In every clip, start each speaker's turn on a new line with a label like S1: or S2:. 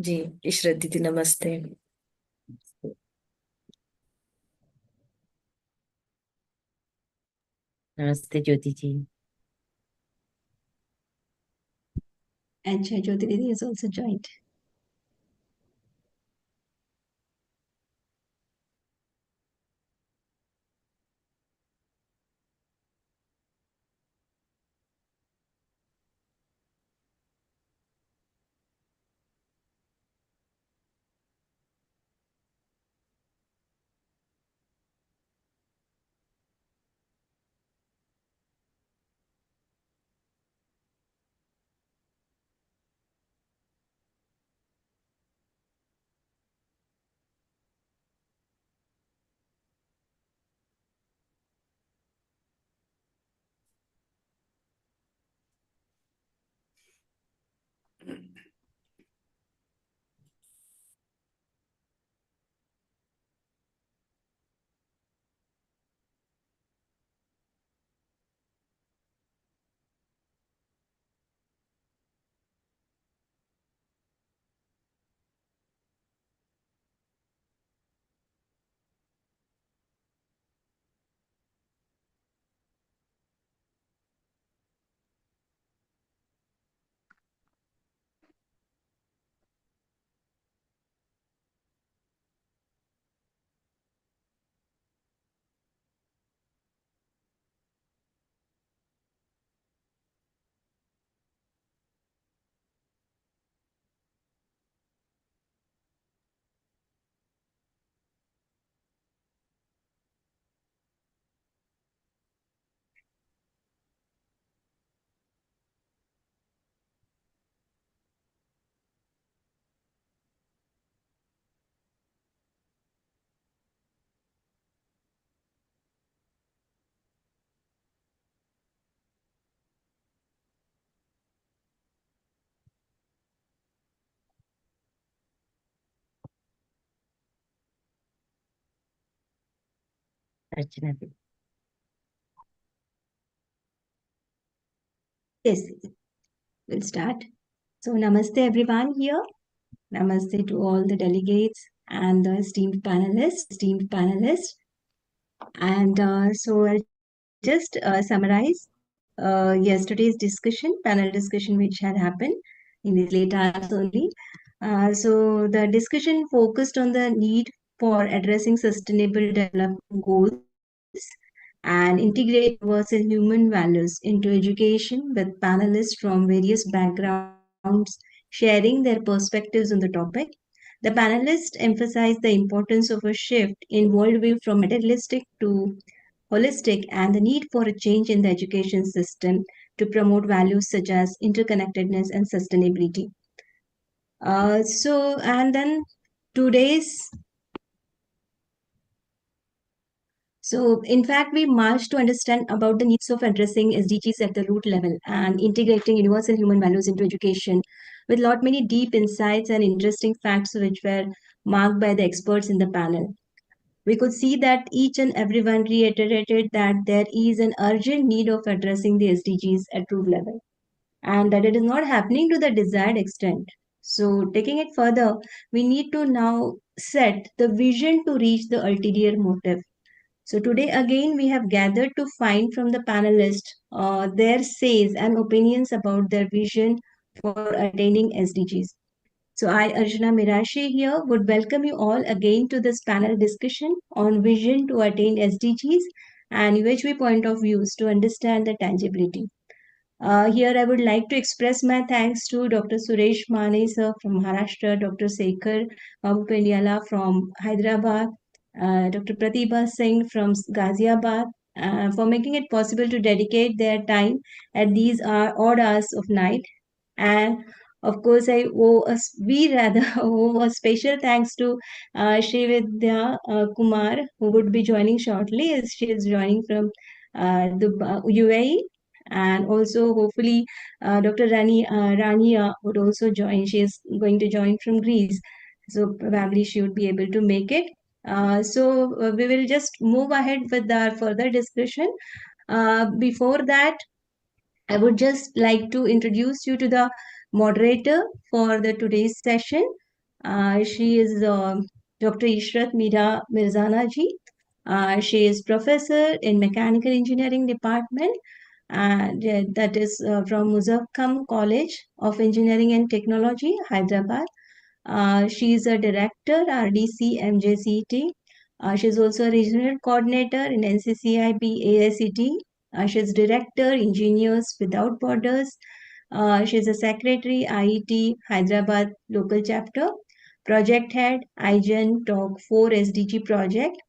S1: जी, इशरत दीदी नमस्ते।
S2: नमस्ते ज्योति जी।
S3: And Jyoti Didi is also joined.
S2: अर्चना भी।
S3: Yes, we'll start. So, namaste everyone here. Namaste to all the delegates and the esteemed panelists. And so, I'll just summarize yesterday's panel discussion, which had happened in these late hours only. So, the discussion focused on the need for addressing sustainable development goals and integrate universal human values into education with panelists from various backgrounds sharing their perspectives on the topic. The panelists emphasize the importance of a shift in worldview from materialistic to holistic and the need for a change in the education system to promote values such as interconnectedness and sustainability. And then today's So, in fact, we marched to understand about the needs of addressing SDGs at the root level and integrating universal human values into education with lot many deep insights and interesting facts which were marked by the experts in the panel. We could see that each and everyone reiterated that there is an urgent need of addressing the SDGs at root level and that it is not happening to the desired extent. So, taking it further, we need to now set the vision to reach the ulterior motive. So today again we have gathered to find from the panelists their says and opinions about their vision for attaining SDGs. So I, Arjuna Mirashi here, would welcome you all again to this panel discussion on vision to attain SDGs and UHV point of views to understand the tangibility. Here, I would like to express my thanks to Dr. Suresh Mane sir from Maharashtra, Dr. Sekhar Pendiala from Hyderabad, Dr. Pratibha Singh from Ghaziabad, for making it possible to dedicate their time at these odd hours of night. And of course, we rather owe a special thanks to Srividya Kumar, who would be joining shortly, as she is joining from UAE. And also, hopefully, Dr. Rania would also join. She is going to join from Greece. So, probably she would be able to make it. We will just move ahead with our further discussion. Before that, I would just like to introduce you to the moderator for the today's session. She is Dr. Ishrat Mira Mirzana ji. She is professor in mechanical engineering department, and that is from Muzakkam College of Engineering and Technology, Hyderabad. She is a director, RDC MJCT. She is also a regional coordinator in NCCIB AICT. She is director, Engineers Without Borders. She is a secretary, IET Hyderabad local chapter, project head, IGEN Talk 4 SDG project.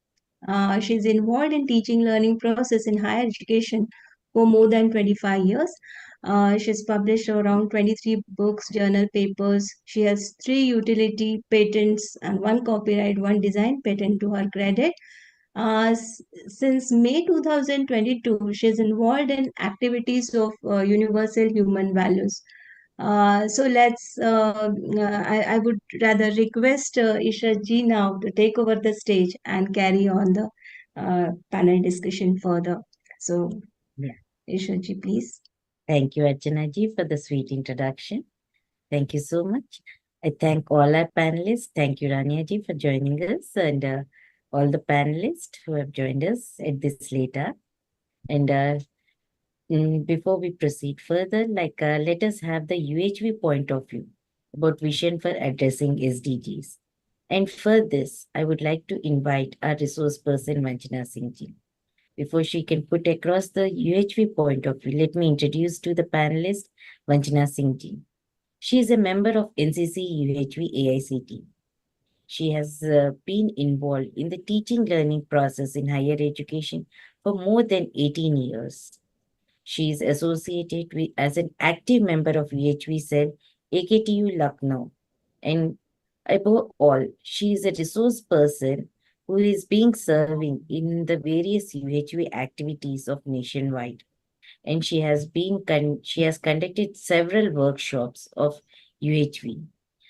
S3: She's involved in teaching learning process in higher education for more than 25 years. She's published around 23 books, journal papers. She has 3 utility patents and 1 copyright, 1 design patent to her credit. Since May 2022, she's involved in activities of universal human values. I would rather request Isha ji now to take over the stage and carry on the panel discussion further. So,
S2: Yeah.
S3: Isha ji, please.
S2: Thank you, Archana ji, for the sweet introduction. Thank you so much. I thank all our panelists. Thank you, Rania ji, for joining us, and all the panelists who have joined us at this late hour. And before we proceed further, let us have the UHV point of view about vision for addressing SDGs. And for this, I would like to invite our resource person, Manjana Singh ji. Before she can put across the UHV point of view, let me introduce to the panelist, Vanjana Singh ji. She is a member of NCC UHV AICT. She has been involved in the teaching learning process in higher education for more than 18 years. She is associated with as an active member of UHV cell AKTU Lucknow. And above all, she is a resource person who is being serving in the various UHV activities of nationwide. And she has conducted several workshops of UHV.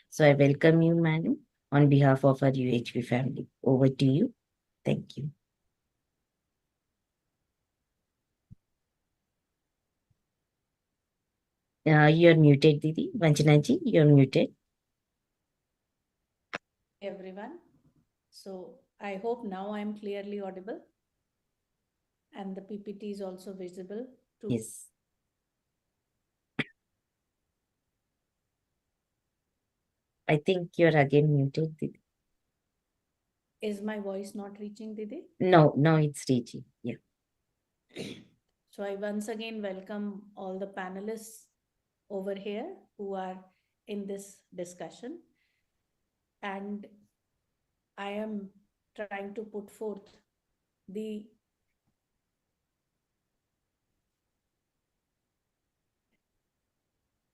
S2: So I welcome you, madam, on behalf of our UHV family. Over to you. Thank you. You're muted, Didi. Vanjana ji, you're muted.
S4: Everyone. So I hope now I'm clearly audible and the PPT is also visible too.
S2: Yes. I think you're again muted, Didi.
S4: Is my voice not reaching, Didi?
S2: No, it's reaching. Yeah.
S4: So I once again welcome all the panelists over here who are in this discussion. And I am trying to put forth the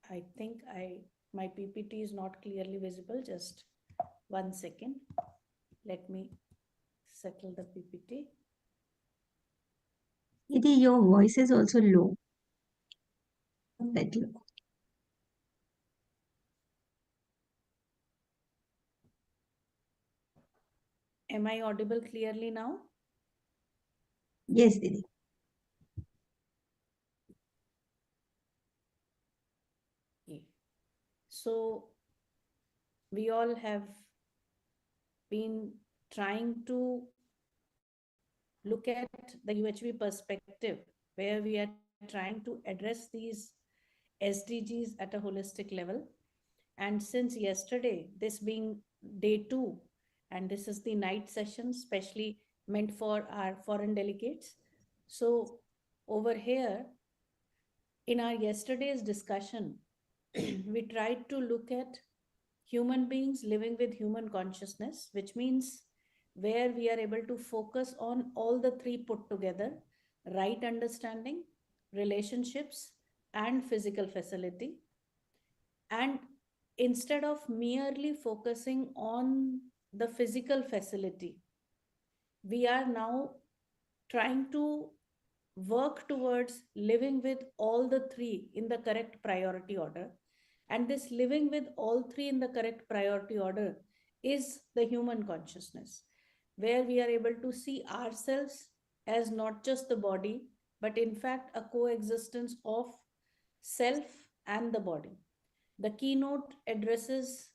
S4: I think my PPT is not clearly visible. Just 1 second. Let me settle the PPT.
S3: Didi, your voice is also low. Bit low.
S4: Am I audible clearly now?
S3: Yes, Didi.
S4: Yeah. So we all have been trying to look at the UHV perspective, where we are trying to address these SDGs at a holistic level. And since yesterday, this being day 2, and this is the night session, specially meant for our foreign delegates. So over here, in our yesterday's discussion, we tried to look at human beings living with human consciousness, which means where we are able to focus on all the three put together: right understanding, relationships, and physical facility. And instead of merely focusing on the physical facility, we are now trying to work towards living with all the three in the correct priority order. And this living with all three in the correct priority order is the human consciousness, where we are able to see ourselves as not just the body, but in fact a coexistence of self and the body. The keynote addresses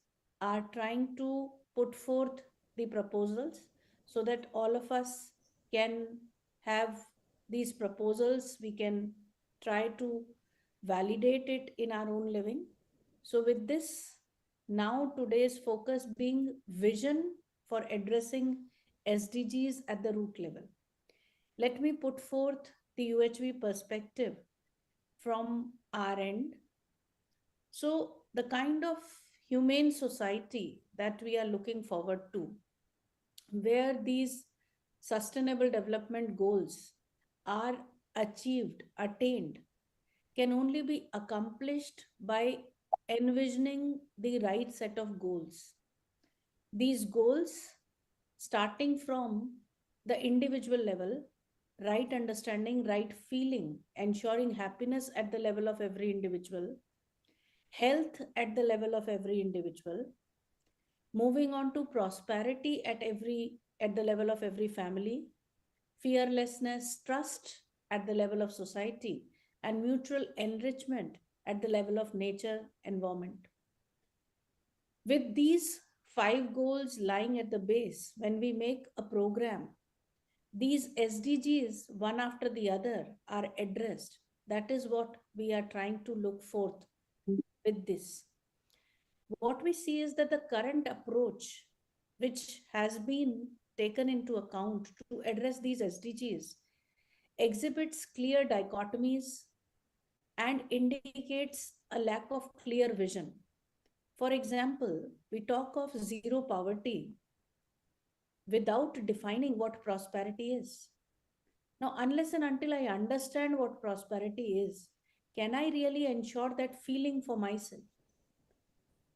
S4: are trying to put forth the proposals so that all of us can have these proposals. We can try to validate it in our own living. So, with this, now today's focus being vision for addressing SDGs at the root level. Let me put forth the UHV perspective from our end. So, the kind of humane society that we are looking forward to, where these sustainable development goals are attained, can only be accomplished by envisioning the right set of goals. These goals, starting from the individual level, right understanding, right feeling, ensuring happiness at the level of every individual, health at the level of every individual, moving on to prosperity at the level of every family, fearlessness, trust at the level of society, and mutual enrichment at the level of nature environment. With these five goals lying at the base, when we make a program, these SDGs, one after the other, are addressed. That is what we are trying to look forth with this. What we see is that the current approach, which has been taken into account to address these SDGs, exhibits clear dichotomies and indicates a lack of clear vision. For example, we talk of zero poverty without defining what prosperity is. Now, unless and until I understand what prosperity is, can I really ensure that feeling for myself?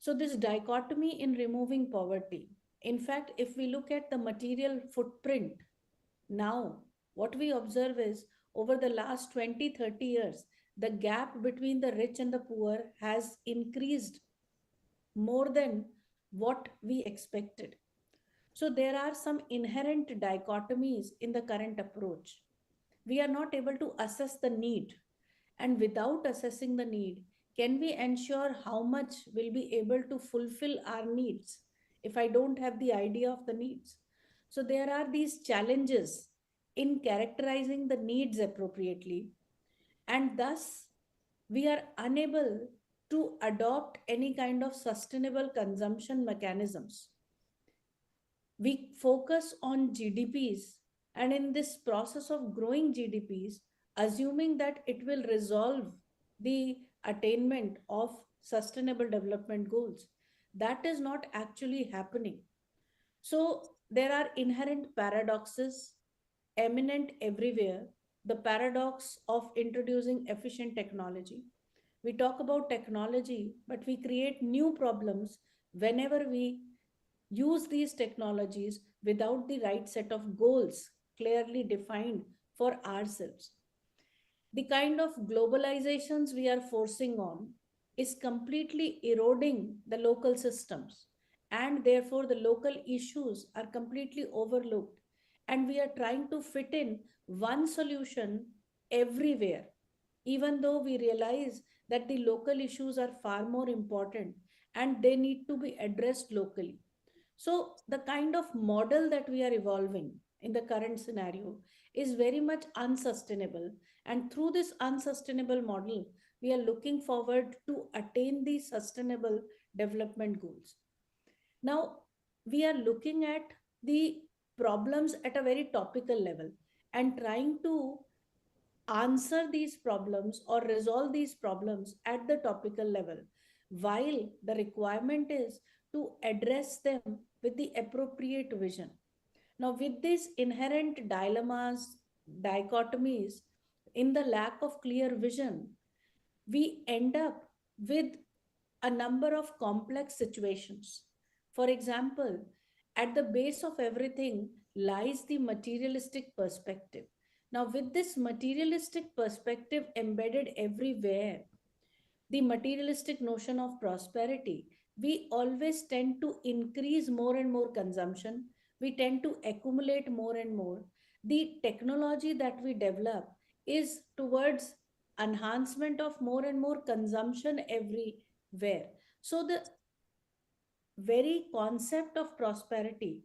S4: So, this dichotomy in removing poverty. In fact, if we look at the material footprint now, what we observe is over the last 20, 30 years, the gap between the rich and the poor has increased more than what we expected. So, there are some inherent dichotomies in the current approach. We are not able to assess the need. And without assessing the need, can we ensure how much will be able to fulfill our needs if I don't have the idea of the needs? So there are these challenges in characterizing the needs appropriately, and thus we are unable to adopt any kind of sustainable consumption mechanisms. We focus on GDPs, and in this process of growing GDPs, assuming that it will resolve the attainment of sustainable development goals. That is not actually happening. So there are inherent paradoxes eminent everywhere. The paradox of introducing efficient technology. We talk about technology, but we create new problems whenever we use these technologies without the right set of goals clearly defined for ourselves. The kind of globalizations we are forcing on is completely eroding the local systems, and therefore the local issues are completely overlooked, and we are trying to fit in one solution everywhere, even though we realize that the local issues are far more important and they need to be addressed locally. So, the kind of model that we are evolving in the current scenario is very much unsustainable. And through this unsustainable model, we are looking forward to attain the sustainable development goals. Now, we are looking at the problems at a very topical level and trying to answer these problems or resolve these problems at the topical level, while the requirement is to address them with the appropriate vision. Now, with these inherent dilemmas, dichotomies, in the lack of clear vision, we end up with a number of complex situations. For example, at the base of everything lies the materialistic perspective. Now, with this materialistic perspective embedded everywhere, the materialistic notion of prosperity, we always tend to increase more and more consumption. We tend to accumulate more and more. The technology that we develop is towards enhancement of more and more consumption everywhere. So very concept of prosperity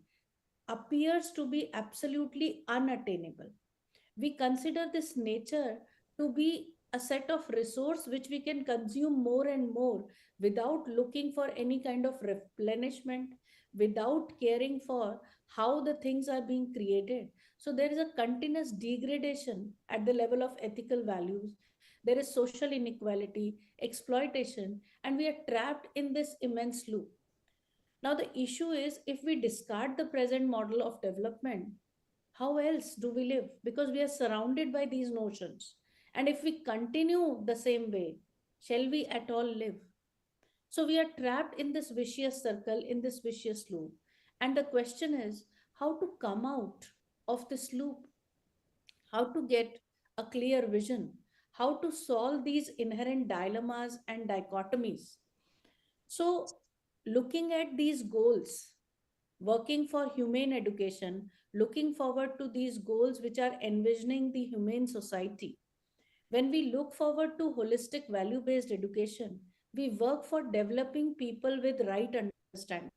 S4: appears to be absolutely unattainable. We consider this nature to be a set of resource which we can consume more and more without looking for any kind of replenishment, without caring for how the things are being created. So there is a continuous degradation at the level of ethical values. There is social inequality, exploitation, and we are trapped in this immense loop. Now the issue is, if we discard the present model of development, how else do we live? Because we are surrounded by these notions. And if we continue the same way, shall we at all live? So we are trapped in this vicious circle, in this vicious loop. And the question is how to come out of this loop, how to get a clear vision, how to solve these inherent dilemmas and dichotomies. So, looking at these goals, working for humane education, looking forward to these goals which are envisioning the humane society. When we look forward to holistic value based education, we work for developing people with right understanding.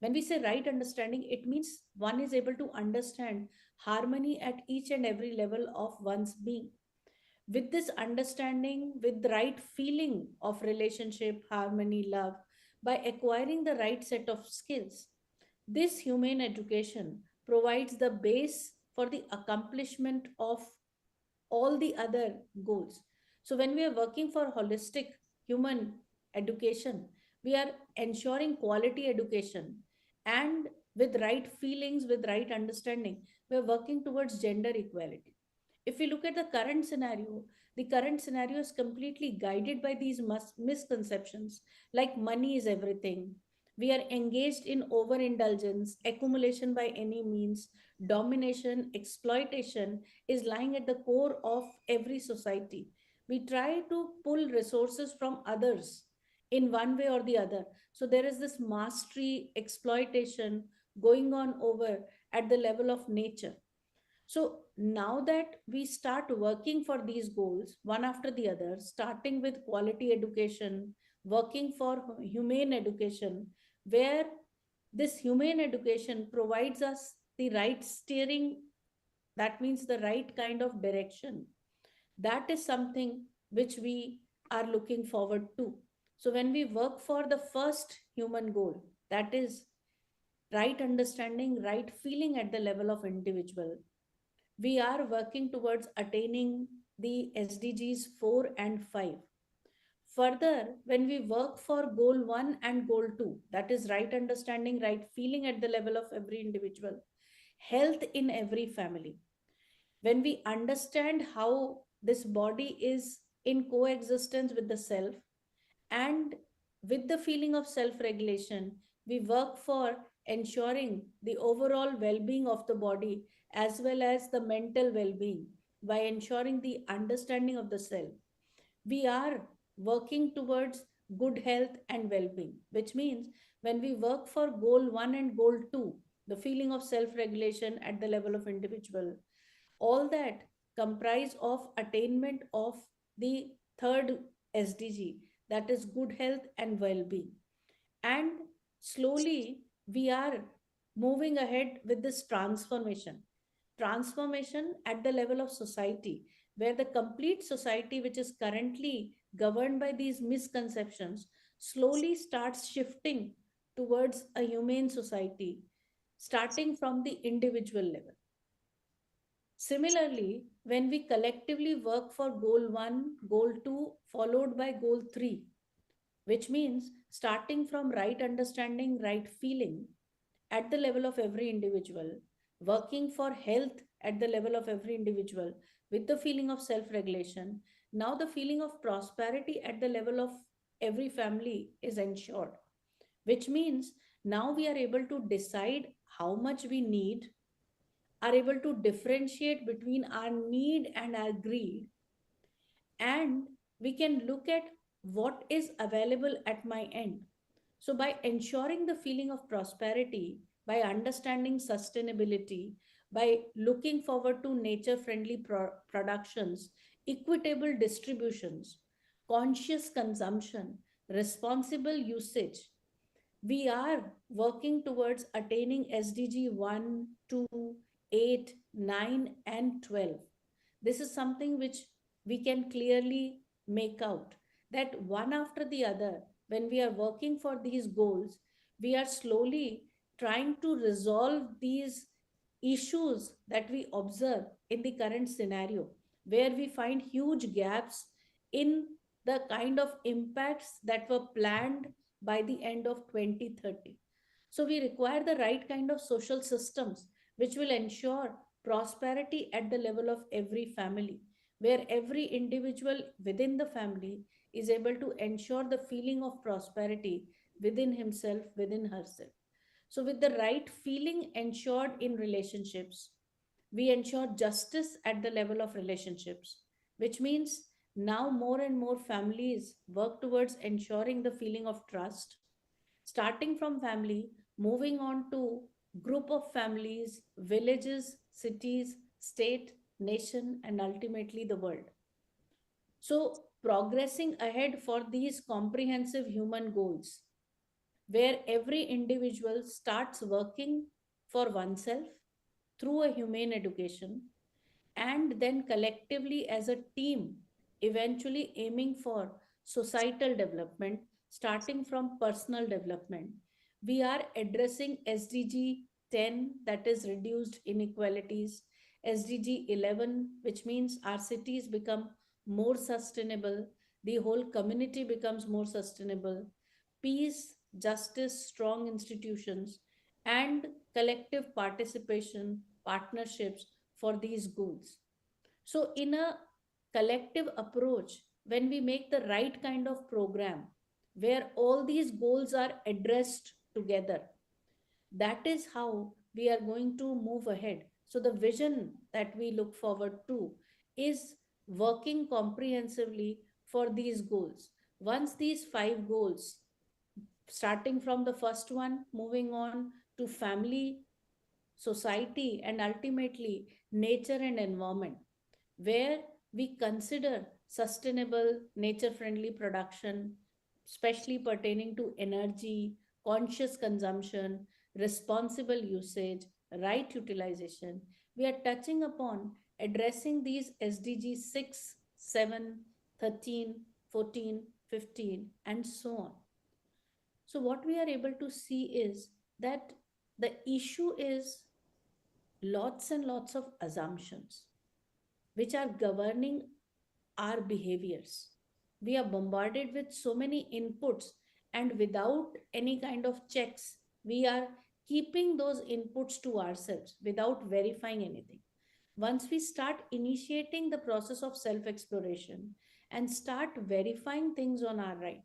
S4: When we say right understanding, it means one is able to understand harmony at each and every level of one's being. With this understanding, with the right feeling of relationship, harmony, love, by acquiring the right set of skills, this humane education provides the base for the accomplishment of all the other goals. So, when we are working for holistic human education, we are ensuring quality education, and with right feelings, with right understanding, we are working towards gender equality. If we look at the current scenario is completely guided by these misconceptions like money is everything. We are engaged in overindulgence, accumulation by any means, domination, exploitation is lying at the core of every society. We try to pull resources from others in one way or the other. So there is this mastery, exploitation going on over at the level of nature. So now that we start working for these goals, one after the other, starting with quality education, working for humane education, where this humane education provides us the right steering, that means the right kind of direction. That is something which we are looking forward to. So when we work for the first human goal, that is right understanding, right feeling at the level of individual, we are working towards attaining the SDGs 4 and 5. Further, when we work for goal 1 and goal 2, that is right understanding, right feeling at the level of every individual, health in every family, when we understand how this body is in coexistence with the self, and with the feeling of self regulation, we work for ensuring the overall well being of the body as well as the mental well being by ensuring the understanding of the self. We are working towards good health and well being, which means when we work for goal 1 and goal 2, the feeling of self regulation at the level of individual, all that comprise of attainment of the third SDG, that is good health and well-being. And slowly we are moving ahead with this transformation at the level of society, where the complete society which is currently governed by these misconceptions slowly starts shifting towards a humane society, starting from the individual level. Similarly, when we collectively work for goal 1, goal 2, followed by goal 3, which means starting from right understanding, right feeling at the level of every individual, working for health at the level of every individual with the feeling of self regulation, now the feeling of prosperity at the level of every family is ensured, which means now we are able to decide how much we need, are able to differentiate between our need and our greed, and we can look at what is available at my end. So by ensuring the feeling of prosperity, by understanding sustainability, by looking forward to nature friendly productions, equitable distributions, conscious consumption, responsible usage, we are working towards attaining SDG 1, 2, 8, 9, and 12. This is something which we can clearly make out that one after the other, when we are working for these goals, we are slowly trying to resolve these issues that we observe in the current scenario, where we find huge gaps in the kind of impacts that were planned by the end of 2030. So, we require the right kind of social systems which will ensure prosperity at the level of every family, where every individual within the family is able to ensure the feeling of prosperity within himself, within herself. So, with the right feeling ensured in relationships, we ensure justice at the level of relationships, which means now more and more families work towards ensuring the feeling of trust, starting from family, moving on to group of families, villages, cities, state, nation, and ultimately the world. So, progressing ahead for these comprehensive human goals, where every individual starts working for oneself through a humane education, and then collectively as a team, eventually aiming for societal development, starting from personal development. We are addressing SDG 10, that is reduced inequalities, SDG 11, which means our cities become more sustainable, the whole community becomes more sustainable, peace, justice, strong institutions, and collective participation, partnerships for these goals. So, in a collective approach, when we make the right kind of program where all these goals are addressed together, that is how we are going to move ahead. So, the vision that we look forward to is working comprehensively for these goals. Once these five goals, starting from the first one, moving on to family, society, and ultimately nature and environment, where we consider sustainable, nature friendly production, especially pertaining to energy, conscious consumption, responsible usage, right utilization. We are touching upon addressing these SDGs 6, 7, 13, 14, 15, and so on. So, what we are able to see is that the issue is lots and lots of assumptions which are governing our behaviors. We are bombarded with so many inputs, and without any kind of checks, we are keeping those inputs to ourselves without verifying anything. Once we start initiating the process of self exploration and start verifying things on our right,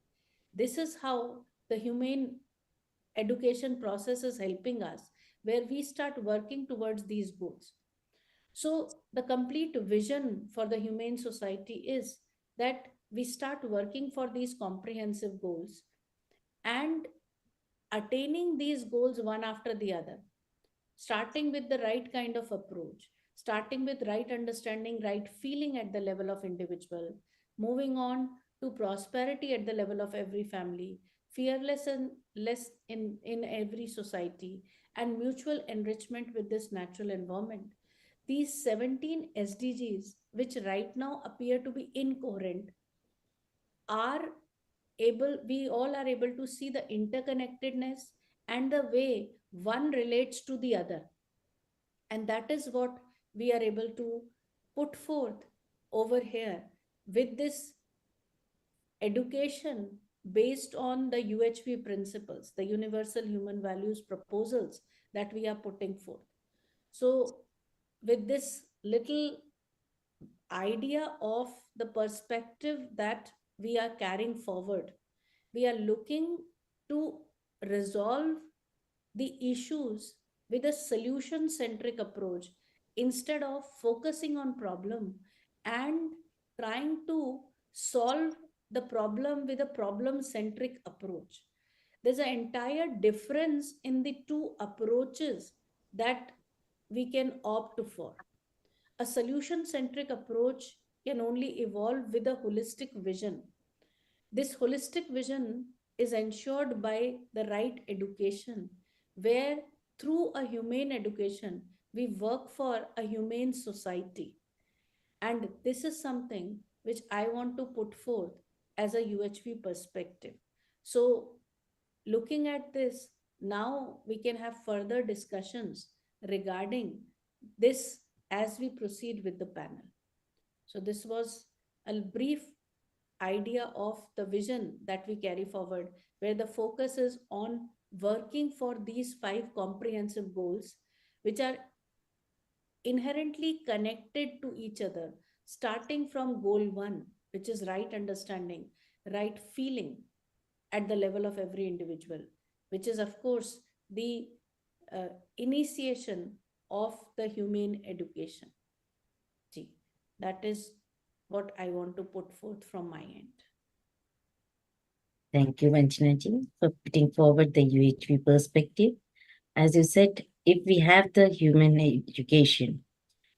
S4: this is how the humane education process is helping us, where we start working towards these goals. So, the complete vision for the humane society is that we start working for these comprehensive goals and attaining these goals one after the other, starting with the right kind of approach, starting with right understanding, right feeling at the level of individual, moving on to prosperity at the level of every family, fearless and less in every society, and mutual enrichment with this natural environment. These 17 SDGs, which right now appear to be incoherent, are we all are able to see the interconnectedness and the way one relates to the other. And that is what we are able to put forth over here with this education based on the UHV principles, the Universal Human Values proposals that we are putting forth. So, with this little idea of the perspective that we are carrying forward, we are looking to resolve the issues with a solution centric approach instead of focusing on problem and trying to solve the problem with a problem centric approach. There's an entire difference in the two approaches that we can opt for. A solution centric approach can only evolve with a holistic vision. This holistic vision is ensured by the right education, where through a humane education, we work for a humane society. And this is something which I want to put forth as a UHV perspective. So, looking at this, now we can have further discussions regarding this as we proceed with the panel. So, this was a brief idea of the vision that we carry forward, where the focus is on working for these five comprehensive goals, which are inherently connected to each other, starting from goal one, which is right understanding, right feeling at the level of every individual, which is, of course, the initiation of the humane education. Gee, that is what I want to put forth from my end.
S2: Thank you, Vanchana ji, for putting forward the UHV perspective. As you said, if we have the human education,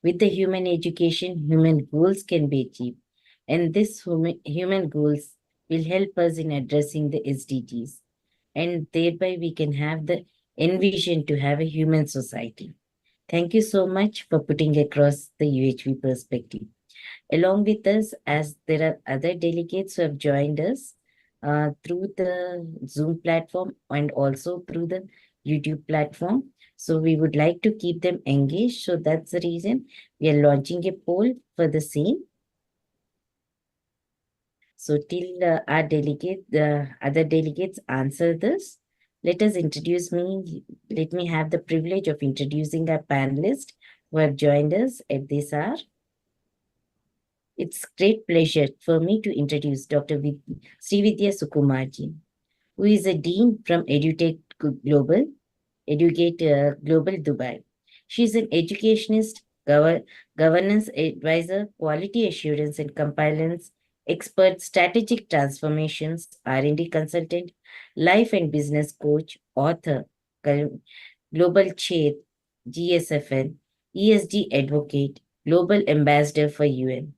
S2: with the human education, human goals can be achieved. And this human goals will help us in addressing the SDGs. And thereby we can have the envision to have a human society. Thank you so much for putting across the UHV perspective. Along with us, as there are other delegates who have joined us through the Zoom platform and also through the YouTube platform. So we would like to keep them engaged. So that's the reason we are launching a poll for the same. So till our the other delegates answer this, let me have the privilege of introducing our panelists who have joined us at this hour. It's great pleasure for me to introduce Dr. Srividya Sukumarji, who is a Dean from EduTech Global, Educate Global Dubai. She is an educationist, governance advisor, quality assurance and compliance expert, strategic transformations, R&D consultant, life and business coach, author, global chair, GSFN, ESG advocate, global ambassador for UN.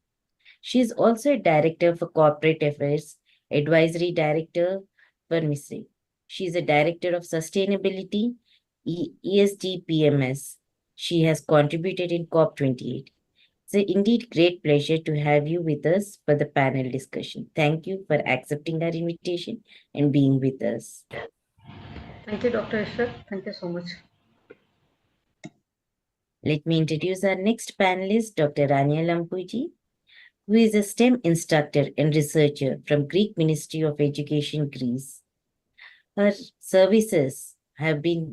S2: She is also a director for corporate affairs, advisory director for MISRI. She is a director of sustainability, ESG PMS. She has contributed in COP28. It's indeed great pleasure to have you with us for the panel discussion. Thank you for accepting our invitation and being with us.
S5: Thank you, Dr. Ishrat. Thank you so much.
S2: Let me introduce our next panelist, Dr. Rania Lampuji, who is a STEM instructor and researcher from Greek Ministry of Education, Greece.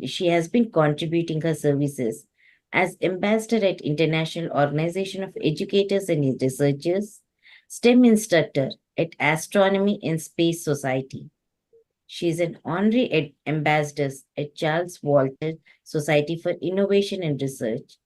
S2: She has been contributing her services as ambassador at International Organization of Educators and Researchers, STEM instructor at Astronomy and Space Society. She is an honorary ambassador at Charles Walter Society for Innovation and Research.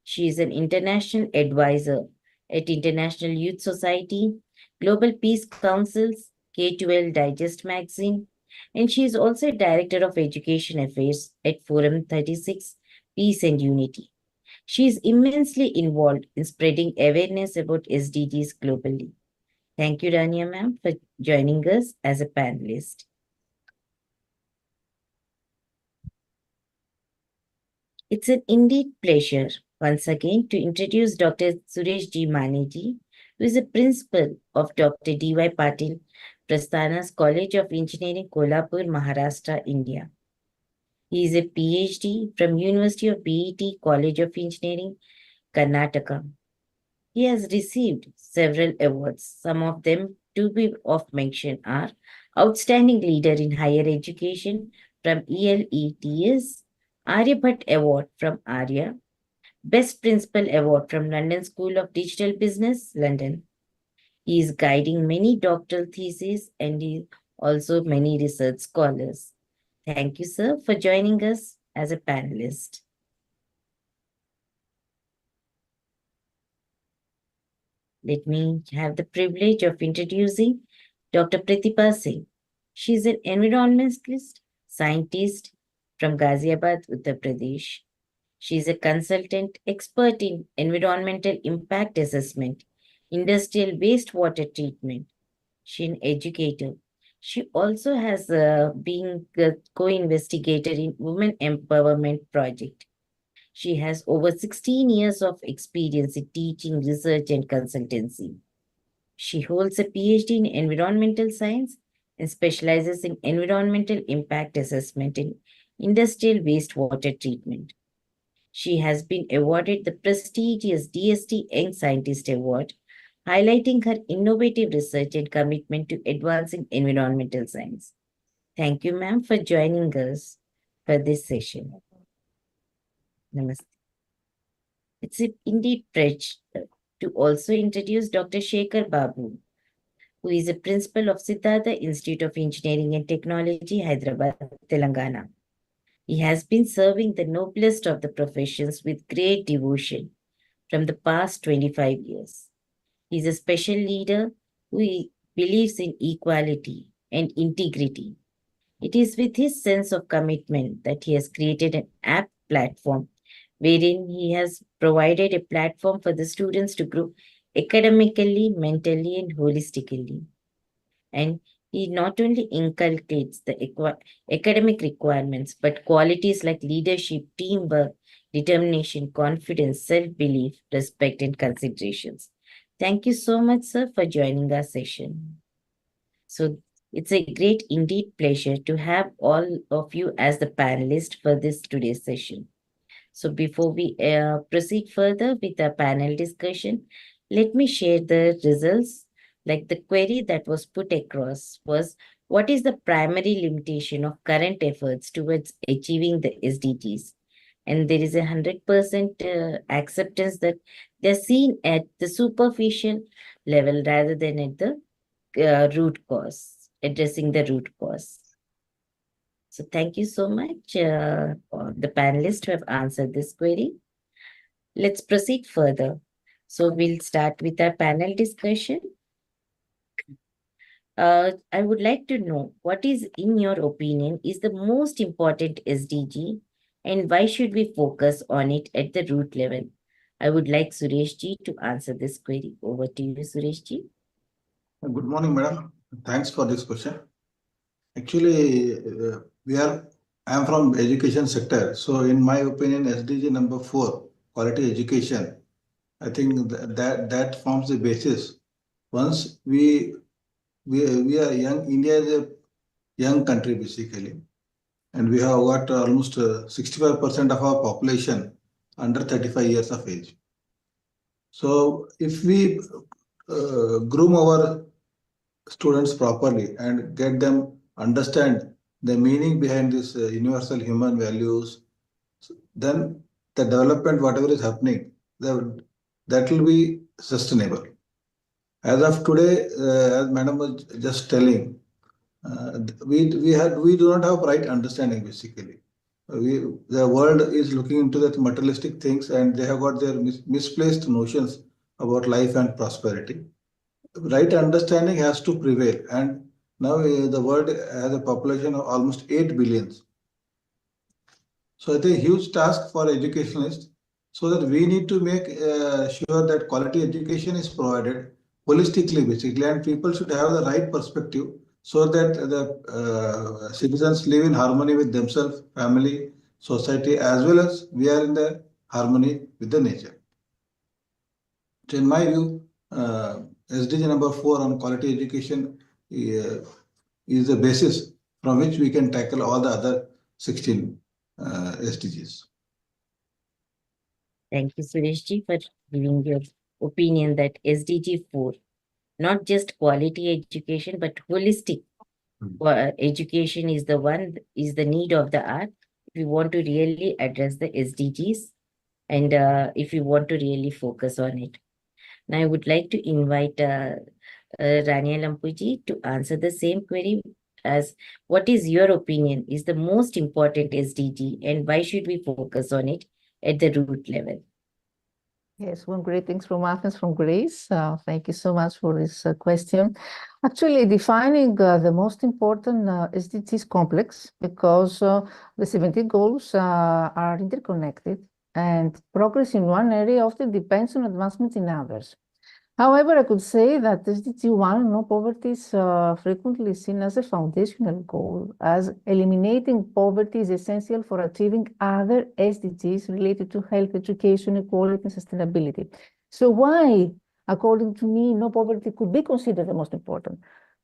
S2: She is an international advisor at International Youth Society, Global Peace Councils, K-12 Digest Magazine, and she is also a Director of Education Affairs at Forum 36, Peace and Unity. She is immensely involved in spreading awareness about SDGs globally. Thank you, Rania ma'am, for joining us as a panelist. It's an indeed pleasure once again to introduce Dr. Suresh G. Maneji, who is a principal of Dr. D.Y. Patil Prasthana's College of Engineering, Kolhapur, Maharashtra, India. He is a PhD from University of BET College of Engineering, Karnataka. He has received several awards. Some of them to be of mention are Outstanding Leader in Higher Education from ELETS, Aryabhatt Award from ARYA, Best Principal Award from London School of Digital Business, London. He is guiding many doctoral theses and also many research scholars. Thank you, sir, for joining us as a panelist. Let me have the privilege of introducing Dr. Pratibha Singh. She is an environmentalist, scientist from Ghaziabad, Uttar Pradesh. She is a consultant expert in environmental impact assessment, industrial wastewater treatment. She is an educator. She also has been the co-investigator in Women Empowerment Project. She has over 16 years of experience in teaching, research, and consultancy. She holds a PhD in environmental science and specializes in environmental impact assessment in industrial wastewater treatment. She has been awarded the prestigious DST Young Scientist Award, highlighting her innovative research and commitment to advancing environmental science. Thank you, ma'am, for joining us for this session. Namaste. It's indeed pleasure to also introduce Dr. Shekhar Babu, who is a principal of Siddhartha Institute of Engineering and Technology, Hyderabad, Telangana. He has been serving the noblest of the professions with great devotion from the past 25 years. He is a special leader who believes in equality and integrity. It is with his sense of commitment that he has created an app platform wherein he has provided a platform for the students to grow academically, mentally, and holistically. And he not only inculcates the academic requirements, but qualities like leadership, teamwork, determination, confidence, self-belief, respect, and considerations. Thank you so much, sir, for joining our session. So it's a great indeed pleasure to have all of you as the panelists for this today's session. So before we proceed further with the panel discussion, let me share the results. Like the query that was put across was, what is the primary limitation of current efforts towards achieving the SDGs? And there is 100% acceptance that they're seen at the superficial level rather than at the root cause, addressing the root cause. So thank you so much, the panelists who have answered this query. Let's proceed further. So we'll start with our panel discussion. I would like to know what is, in your opinion, is the most important SDG and why should we focus on it at the root level? I would like Suresh ji to answer this query. Over to you, Suresh ji.
S6: Good morning, madam. Thanks for this question. Actually, I am from education sector. So in my opinion, SDG number 4, quality education, I think that forms the basis. Once we are young, India is a young country basically. And we have got almost 65% of our population under 35 years of age. So if we groom our students properly and get them understand the meaning behind this universal human values, then the development, whatever is happening, that will be sustainable. As of today, as Madam was just telling, we do not have right understanding basically. The world is looking into that materialistic things and they have got their misplaced notions about life and prosperity. Right understanding has to prevail, and now the world has a population of almost 8 billion. So it's a huge task for educationalists, so that we need to make sure that quality education is provided holistically basically, and people should have the right perspective so that the citizens live in harmony with themselves, family, society, as well as we are in the harmony with the nature. So in my view, SDG number 4 on quality education is the basis from which we can tackle all the other 16 SDGs.
S2: Thank you, Suresh ji, for giving your opinion that SDG 4, not just quality education, but holistic education is the need of the hour. If you want to really address the SDGs and if you want to really focus on it. Now, I would like to invite Rania Lampuji to answer the same query as, what is your opinion is the most important SDG and why should we focus on it at the root level?
S7: Yes, one greetings from Athens, from Greece. Thank you so much for this question. Actually, defining the most important SDGs is complex because the 17 goals are interconnected and progress in one area often depends on advancement in others. However, I could say that SDG 1, no poverty, is frequently seen as a foundational goal, as eliminating poverty is essential for achieving other SDGs related to health, education, equality, and sustainability. So why, according to me, no poverty could be considered the most important?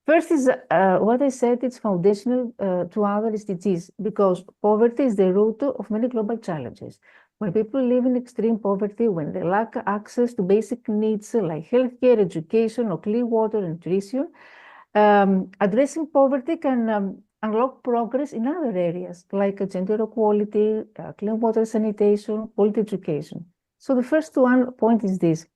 S7: First is what I said, it's foundational to other SDGs, because poverty is the root of many global challenges. When people live in extreme poverty, when they lack access to basic needs like healthcare, education, or clean water and nutrition, addressing poverty can unlock progress in other areas like gender equality, clean water sanitation, quality education. So the first one point is this.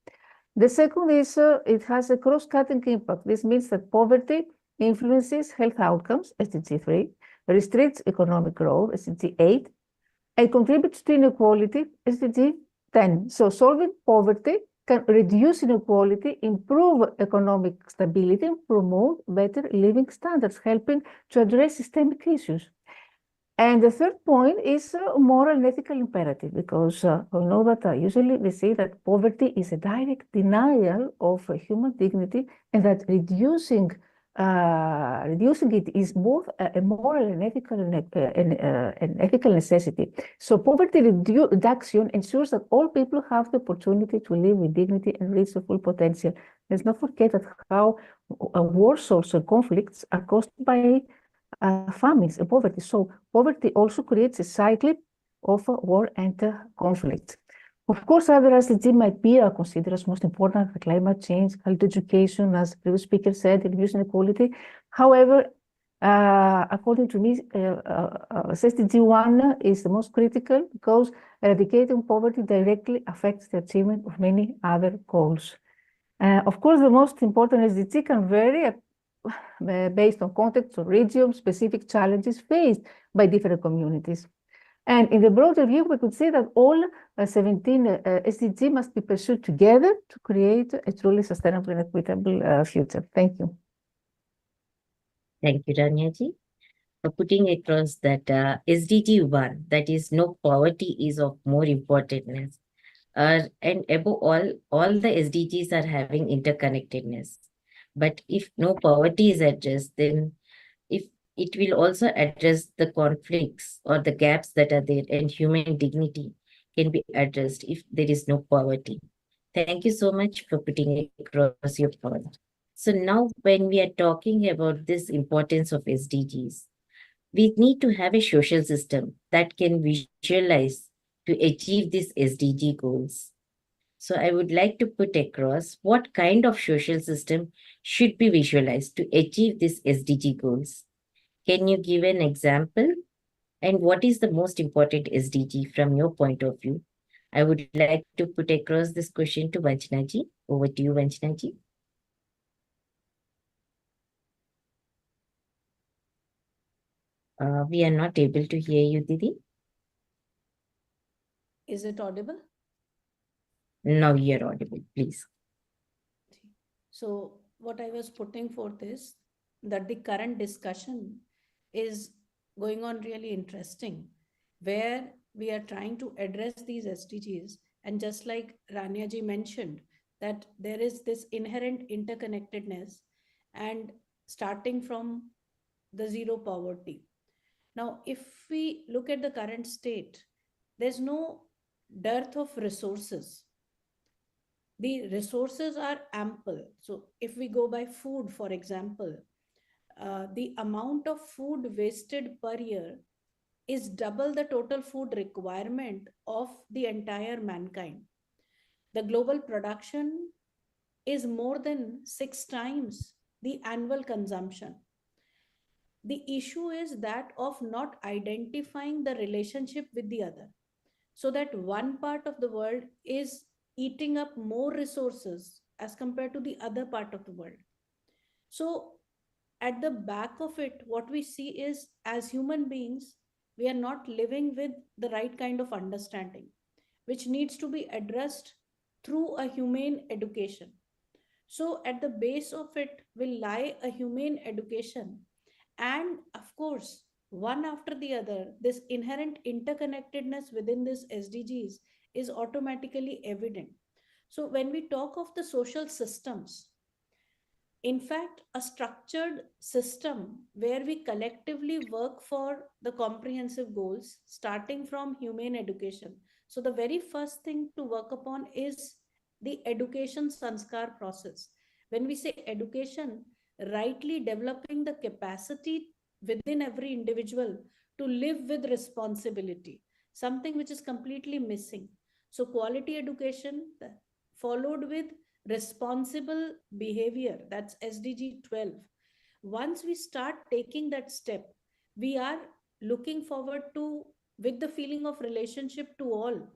S7: The second is it has a cross-cutting impact. This means that poverty influences health outcomes, SDG 3, restricts economic growth, SDG 8, and contributes to inequality, SDG 10. So solving poverty can reduce inequality, improve economic stability, and promote better living standards, helping to address systemic issues. And the third point is a moral and ethical imperative, because we know that usually we say that poverty is a direct denial of human dignity, and that reducing it is both a moral and ethical an ethical necessity. So poverty reduction ensures that all people have the opportunity to live with dignity and reach their full potential. Let's not forget that how wars also conflicts are caused by famines and poverty. So poverty also creates a cycle of war and conflict. Of course, other SDGs might be considered as most important, like climate change, health education, as previous speaker said, reducing inequality. However, according to me, SDG 1 is the most critical because eradicating poverty directly affects the achievement of many other goals. Of course, the most important SDG can vary based on context or region, specific challenges faced by different communities. And in the broader view, we could say that all 17 SDG must be pursued together to create a truly sustainable and equitable future. Thank you.
S2: Thank you, Ranyaji, for putting across that SDG 1, that is no poverty is of more importance. And above all the SDGs are having interconnectedness. But if no poverty is addressed, then if it will also address the conflicts or the gaps that are there, and human dignity can be addressed if there is no poverty. Thank you so much for putting across your point. So now when we are talking about this importance of SDGs, we need to have a social system that can visualize to achieve these SDG goals. So I would like to put across what kind of social system should be visualized to achieve these SDG goals. Can you give an example? And what is the most important SDG from your point of view? I would like to put across this question to Vanchana ji. Over to you, Vanchana ji. We are not able to hear you, Didi.
S4: Is it audible?
S2: Now you're audible, please.
S4: So what I was putting forth is that the current discussion is going on really interesting, where we are trying to address these SDGs. And just like Rania ji mentioned, that there is this inherent interconnectedness and starting from the zero poverty. Now, if we look at the current state, there's no dearth of resources. The resources are ample. So, if we go by food, for example, the amount of food wasted per year is double the total food requirement of the entire mankind. The global production is more than 6 times the annual consumption. The issue is that of not identifying the relationship with the other, so that one part of the world is eating up more resources as compared to the other part of the world. So at the back of it, what we see is, as human beings, we are not living with the right kind of understanding, which needs to be addressed through a humane education. So at the base of it will lie a humane education. And of course, one after the other, this inherent interconnectedness within this SDGs is automatically evident. So when we talk of the social systems, in fact, a structured system where we collectively work for the comprehensive goals, starting from humane education. So, the very first thing to work upon is the education sanskar process. When we say education, rightly developing the capacity within every individual to live with responsibility, something which is completely missing. So, quality education followed with responsible behavior, that's SDG 12. Once we start taking that step, we are looking forward to, with the feeling of relationship to all,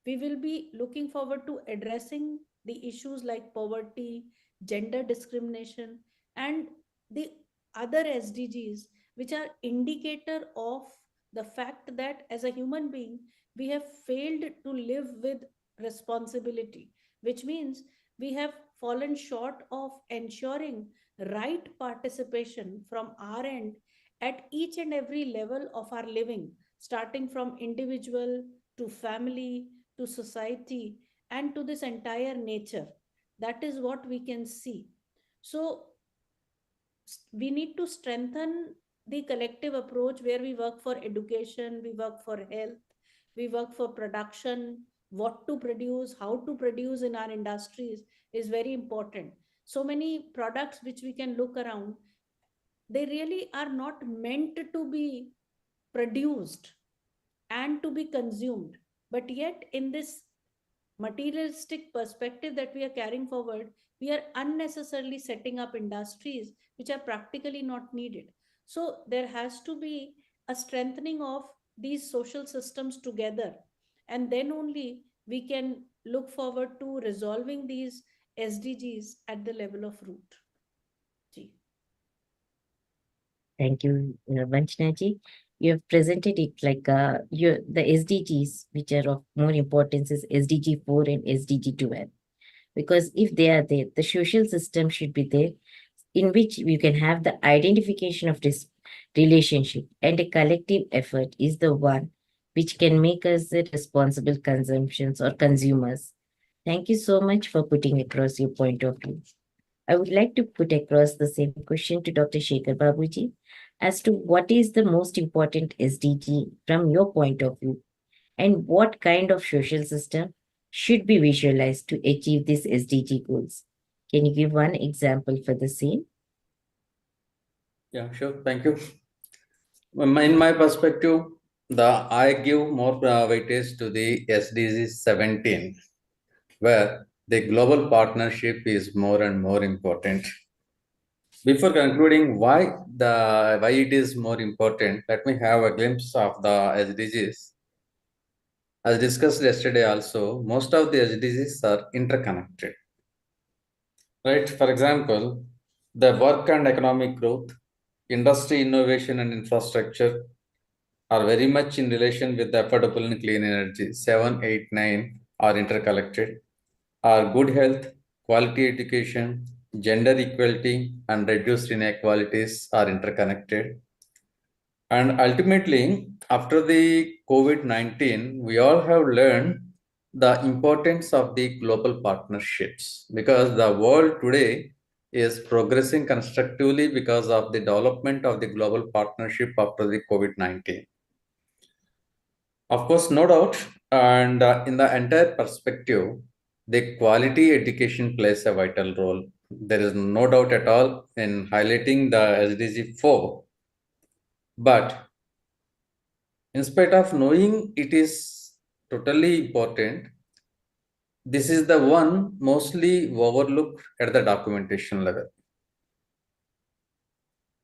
S4: we will be looking forward to addressing the issues like poverty, gender discrimination, and the other SDGs, which are indicator of the fact that as a human being we have failed to live with responsibility, which means we have fallen short of ensuring right participation from our end at each and every level of our living, starting from individual to family to society and to this entire nature. That is what we can see. So, we need to strengthen the collective approach where we work for education, we work for health, we work for production, what to produce, how to produce in our industries is very important. So many products which we can look around, they really are not meant to be produced and to be consumed. But yet, in this materialistic perspective that we are carrying forward, we are unnecessarily setting up industries which are practically not needed. So, there has to be a strengthening of these social systems together, and then only we can look forward to resolving these SDGs at the level of root. Ji.
S2: Thank you, Vanchana ji. You have presented it like the SDGs, which are of more importance, is SDG 4 and SDG 12. Because if they are there, the social system should be there, in which you can have the identification of this relationship, and a collective effort is the one which can make us the responsible consumptions or consumers. Thank you so much for putting across your point of view. I would like to put across the same question to Dr. Shekhar Babuji as to what is the most important SDG from your point of view, and what kind of social system should be visualized to achieve these SDG goals. Can you give one example for the same?
S8: Yeah, sure. Thank you. In my perspective, I give more weightage to the SDG 17, where the global partnership is more and more important. Before concluding why it is more important, let me have a glimpse of the SDGs. As discussed yesterday also, most of the SDGs are interconnected. Right? For example, the work and economic growth, industry innovation and infrastructure are very much in relation with the affordable and clean energy. 7, 8, 9 are interconnected. Our good health, quality education, gender equality, and reduced inequalities are interconnected. And ultimately, after the COVID-19, we all have learned the importance of the global partnerships, because the world today is progressing constructively because of the development of the global partnership after the COVID-19. Of course, no doubt, and in the entire perspective, the quality education plays a vital role. There is no doubt at all in highlighting the SDG 4. But in spite of knowing it is totally important, this is the one mostly overlooked at the documentation level.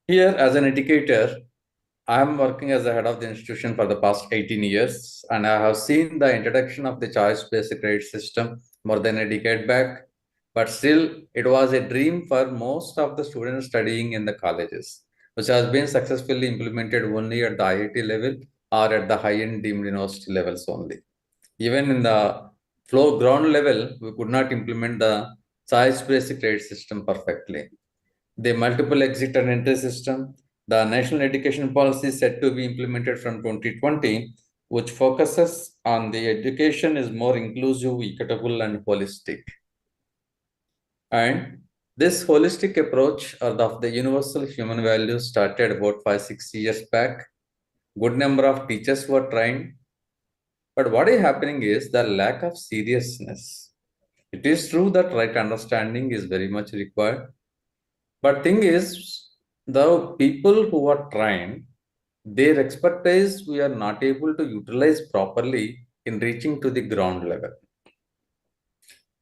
S8: Here, as an educator, I am working as the head of the institution for the past 18 years, and I have seen the introduction of the choice-based credit system more than a decade back. But still, it was a dream for most of the students studying in the colleges, which has been successfully implemented only at the IIT level or at the high-end deemed university levels only. Even in the floor ground level, we could not implement the choice-based credit system perfectly. The multiple exit and entry system, the national education policy is set to be implemented from 2020, which focuses on the education is more inclusive, equitable, and holistic. And this holistic approach of the universal human values started about 5-6 years back. Good number of teachers were trained. But what is happening is the lack of seriousness. It is true that right understanding is very much required. But thing is, the people who are trained, their expertise we are not able to utilize properly in reaching to the ground level.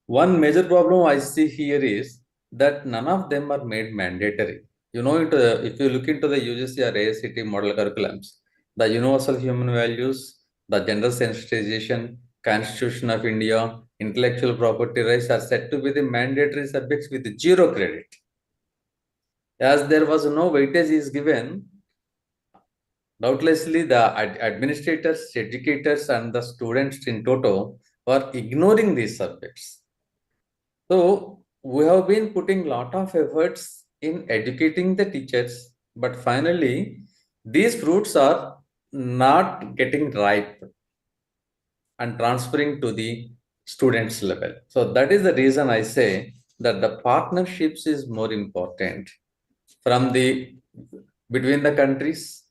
S8: One major problem I see here is that none of them are made mandatory. You know, if you look into the UGC or AICTE model curriculums, the universal human values, the gender sensitization, Constitution of India, intellectual property rights are said to be the mandatory subjects with 0 credit. As there was no weightage is given, doubtlessly the administrators, educators, and the students in toto were ignoring these subjects. So we have been putting a lot of efforts in educating the teachers, but finally these fruits are not getting ripe and transferring to the students level. So that is the reason I say that the partnerships is more important from the between the countries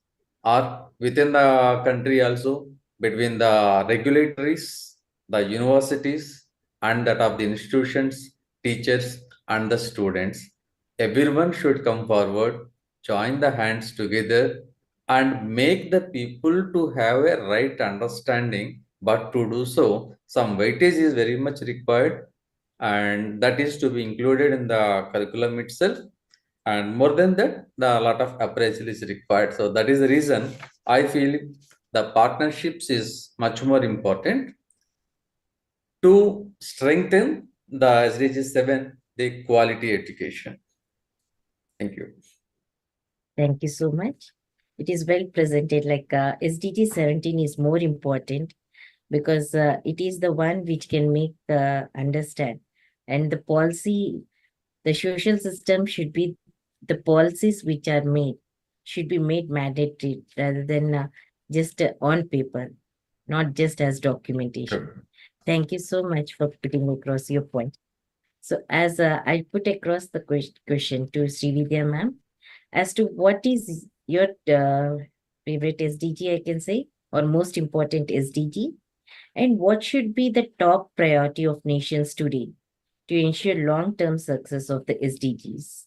S8: or within the country also, between the regulatories, the universities, and that of the institutions, teachers, and the students. Everyone should come forward, join the hands together, and make the people to have a right understanding. But to do so, some weightage is very much required, and that is to be included in the curriculum itself. And more than that, a lot of appraisal is required. So that is the reason I feel the partnerships is much more important to strengthen the SDG 7, the quality education. Thank you.
S2: Thank you so much. It is well presented. Like SDG 17 is more important because it is the one which can make understand. And the policy, the social system should be, the policies which are made should be made mandatory rather than just on paper, not just as documentation.
S8: Sure.
S2: Thank you so much for putting across your point. So as I put across the question to Srividya ma'am, as to what is your favorite SDG, I can say, or most important SDG, and what should be the top priority of nations today to ensure long-term success of the SDGs?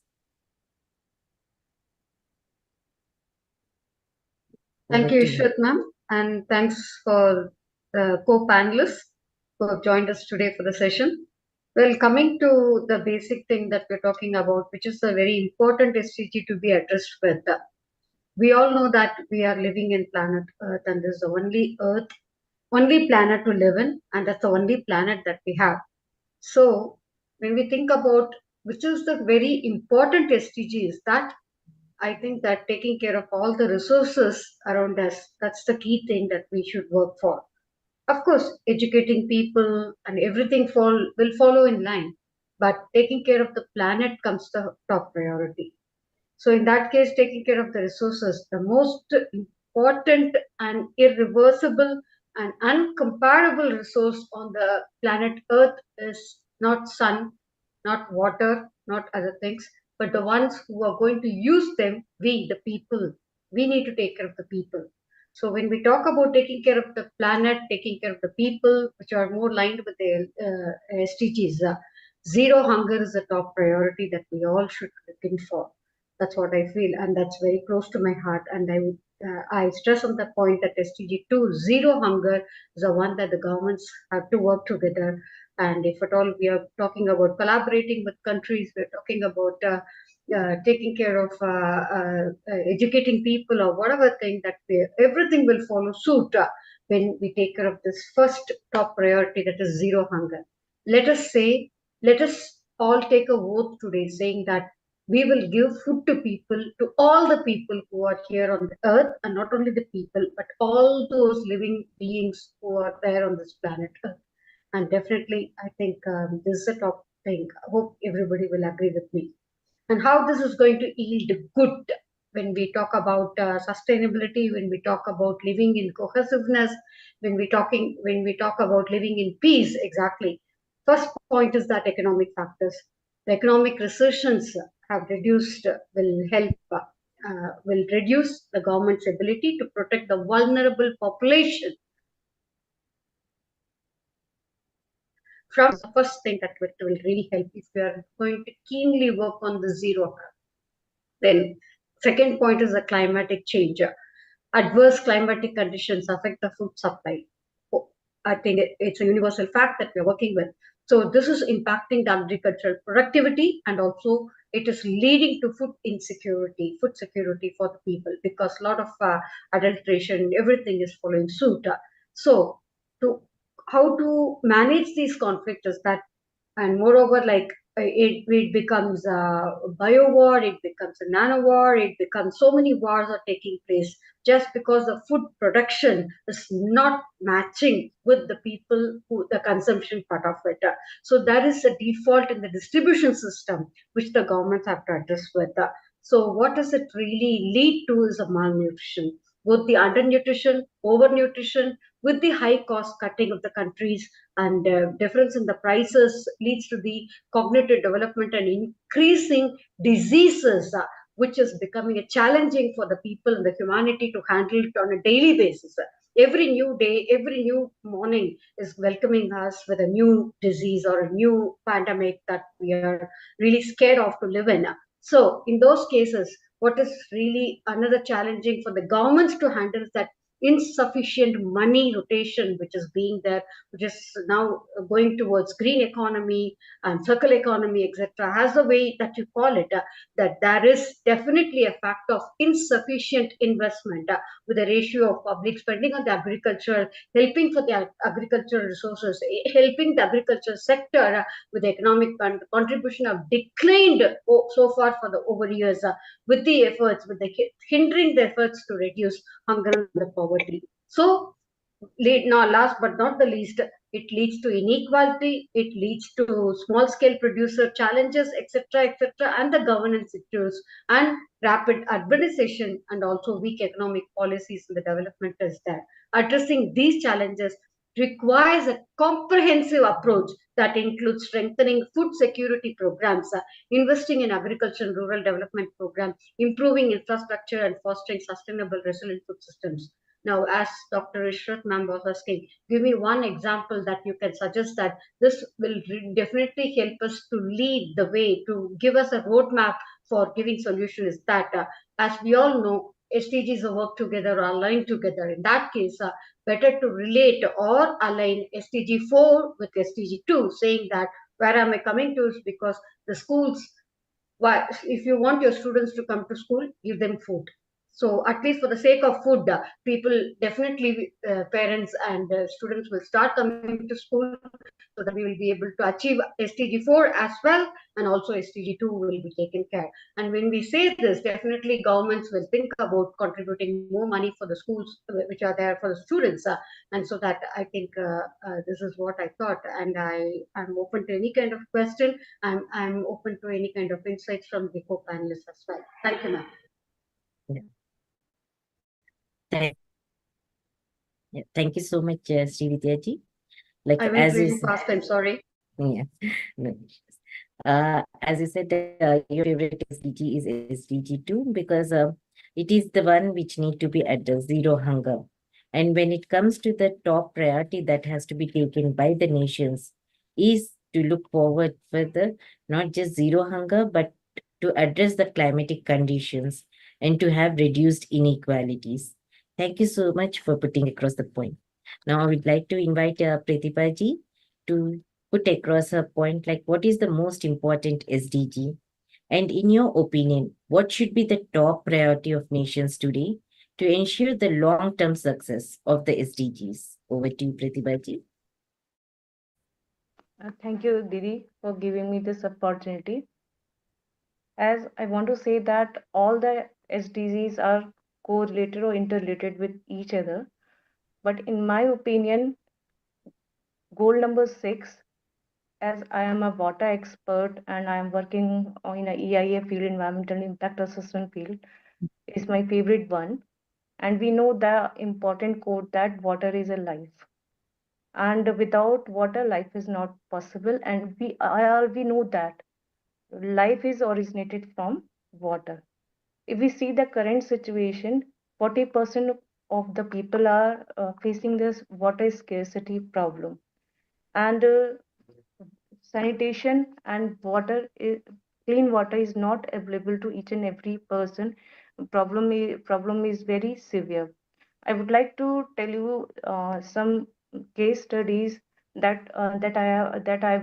S5: Thank
S2: Over
S5: you,
S2: to you.
S5: Ishrat ma'am, and thanks for co-panelists who have joined us today for the session. Well, coming to the basic thing that we're talking about, which is a very important SDG to be addressed with. We all know that we are living in planet Earth, and this is the only planet to live in, and that's the only planet that we have. So when we think about which is the very important SDGs, that I think that taking care of all the resources around us, that's the key thing that we should work for. Of course, educating people and everything will follow in line, but taking care of the planet comes the top priority. So in that case, taking care of the resources, the most important and irreversible and uncomparable resource on the planet Earth is not sun, not water, not other things, but the ones who are going to use them, we, the people. We need to take care of the people. So when we talk about taking care of the planet, taking care of the people, which are more aligned with the SDGs, zero hunger is the top priority that we all should be looking for. That's what I feel, and that's very close to my heart. And I stress on the point that SDG 2, zero hunger, is the one that the governments have to work together. And if at all we are talking about collaborating with countries, we're talking about taking care of educating people or whatever thing that everything will follow suit when we take care of this first top priority, that is zero hunger. Let us all take a vote today saying that we will give food to people, to all the people who are here on the earth, and not only the people, but all those living beings who are there on this planet Earth. And definitely, I think this is a top thing. I hope everybody will agree with me. And how this is going to yield good when we talk about sustainability, when we talk about living in cohesiveness, when we talk about living in peace, exactly. First point is that economic factors. The economic recessions have reduced, will reduce the government's ability to protect the vulnerable population from the first thing that will really help if we are going to keenly work on the zero. Then second point is the climatic change. Adverse climatic conditions affect the food supply. I think it's a universal fact that we're working with. So this is impacting the agricultural productivity, and also it is leading to food insecurity, food security for the people, because a lot of adulteration, everything is following suit. So to how to manage these conflicts is that, and moreover, like it becomes a bio war, it becomes a nano war, it becomes so many wars are taking place just because the food production is not matching with the people who the consumption part of it. So that is a default in the distribution system which the governments have to address with. So what does it really lead to is a malnutrition, both the undernutrition, overnutrition, with the high cost cutting of the countries, and difference in the prices leads to the cognitive development and increasing diseases, which is becoming a challenging for the people and the humanity to handle it on a daily basis. Every new day, every new morning is welcoming us with a new disease or a new pandemic that we are really scared of to live in. So in those cases, what is really another challenging for the governments to handle is that insufficient money rotation which is being there, which is now going towards green economy and circular economy, etc. As the way that you call it, that there is definitely a fact of insufficient investment, with a ratio of public spending on the agriculture, helping for the agricultural resources, helping the agriculture sector with the economic contribution have declined so far for the over years, with the efforts, with the hindering the efforts to reduce hunger and the poverty. So now, last but not the least, it leads to inequality, it leads to small scale producer challenges, etc., and the governance issues, and rapid urbanization, and also weak economic policies in the development is there. Addressing these challenges requires a comprehensive approach that includes strengthening food security programs, investing in agriculture and rural development programs, improving infrastructure, and fostering sustainable resilient food systems. Now, as Dr. Ishrat ma'am was asking, give me one example that you can suggest that this will definitely help us to lead the way, to give us a roadmap for giving solutions. That, as we all know, SDGs work together or align together. In that case, better to relate or align SDG 4 with SDG 2, saying that where am I coming to is because the schools, why, if you want your students to come to school, give them food. So at least for the sake of food, people definitely, parents and students will start coming to school, so that we will be able to achieve SDG 4 as well, and also SDG 2 will be taken care. And when we say this, definitely governments will think about contributing more money for the schools which are there for the students. And so that I think this is what I thought, and I'm open to any kind of question. I'm open to any kind of insights from the co-panelists as well. Thank you, ma'am.
S2: Thank you so much, Srividya ji. Like
S5: I went
S2: as
S5: really
S2: is,
S5: fast. I'm sorry.
S2: yeah, no issues. As you said, your favorite SDG is SDG 2 because it is the one which need to be addressed, zero hunger. And when it comes to the top priority that has to be taken by the nations is to look forward further, not just zero hunger, but to address the climatic conditions and to have reduced inequalities. Thank you so much for putting across the point. Now I would like to invite Pratibha ji to put across her point, like what is the most important SDG? And in your opinion, what should be the top priority of nations today to ensure the long-term success of the SDGs? Over to you, Pratibha ji.
S9: Thank you, Didi, for giving me this opportunity. As I want to say that all the SDGs are correlated or interrelated with each other. But in my opinion, goal number 6, as I am a water expert and I am working in a EIA field, environmental impact assessment field, is my favorite one. And we know the important quote that water is a life. And without water, life is not possible. And we know that life is originated from water. If we see the current situation, 40% of the people are facing this water scarcity problem. And sanitation and clean water is not available to each and every person. Problem is very severe. I would like to tell you some case studies that I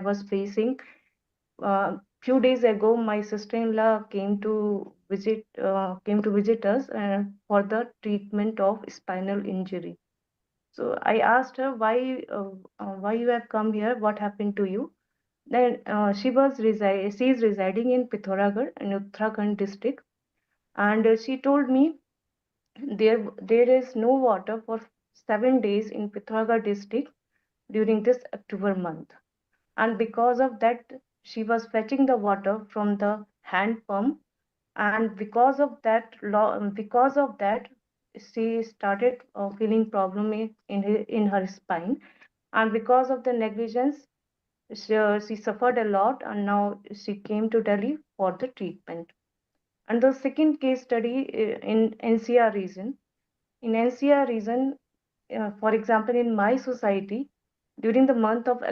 S9: was facing. Few days ago, my sister-in-law came to visit us for the treatment of spinal injury. So I asked her why you have come here, what happened to you. Then she is residing in Pithoragarh in Uttarakhand district, and she told me there is no water for 7 days in Pithoragarh district during this October month, and because of that she was fetching the water from the hand pump, and because of that she started feeling problem in her spine, and because of the negligence she suffered a lot, and now she came to Delhi for the treatment. And the second case study in NCR region. In NCR region, for example, in my society, during the month of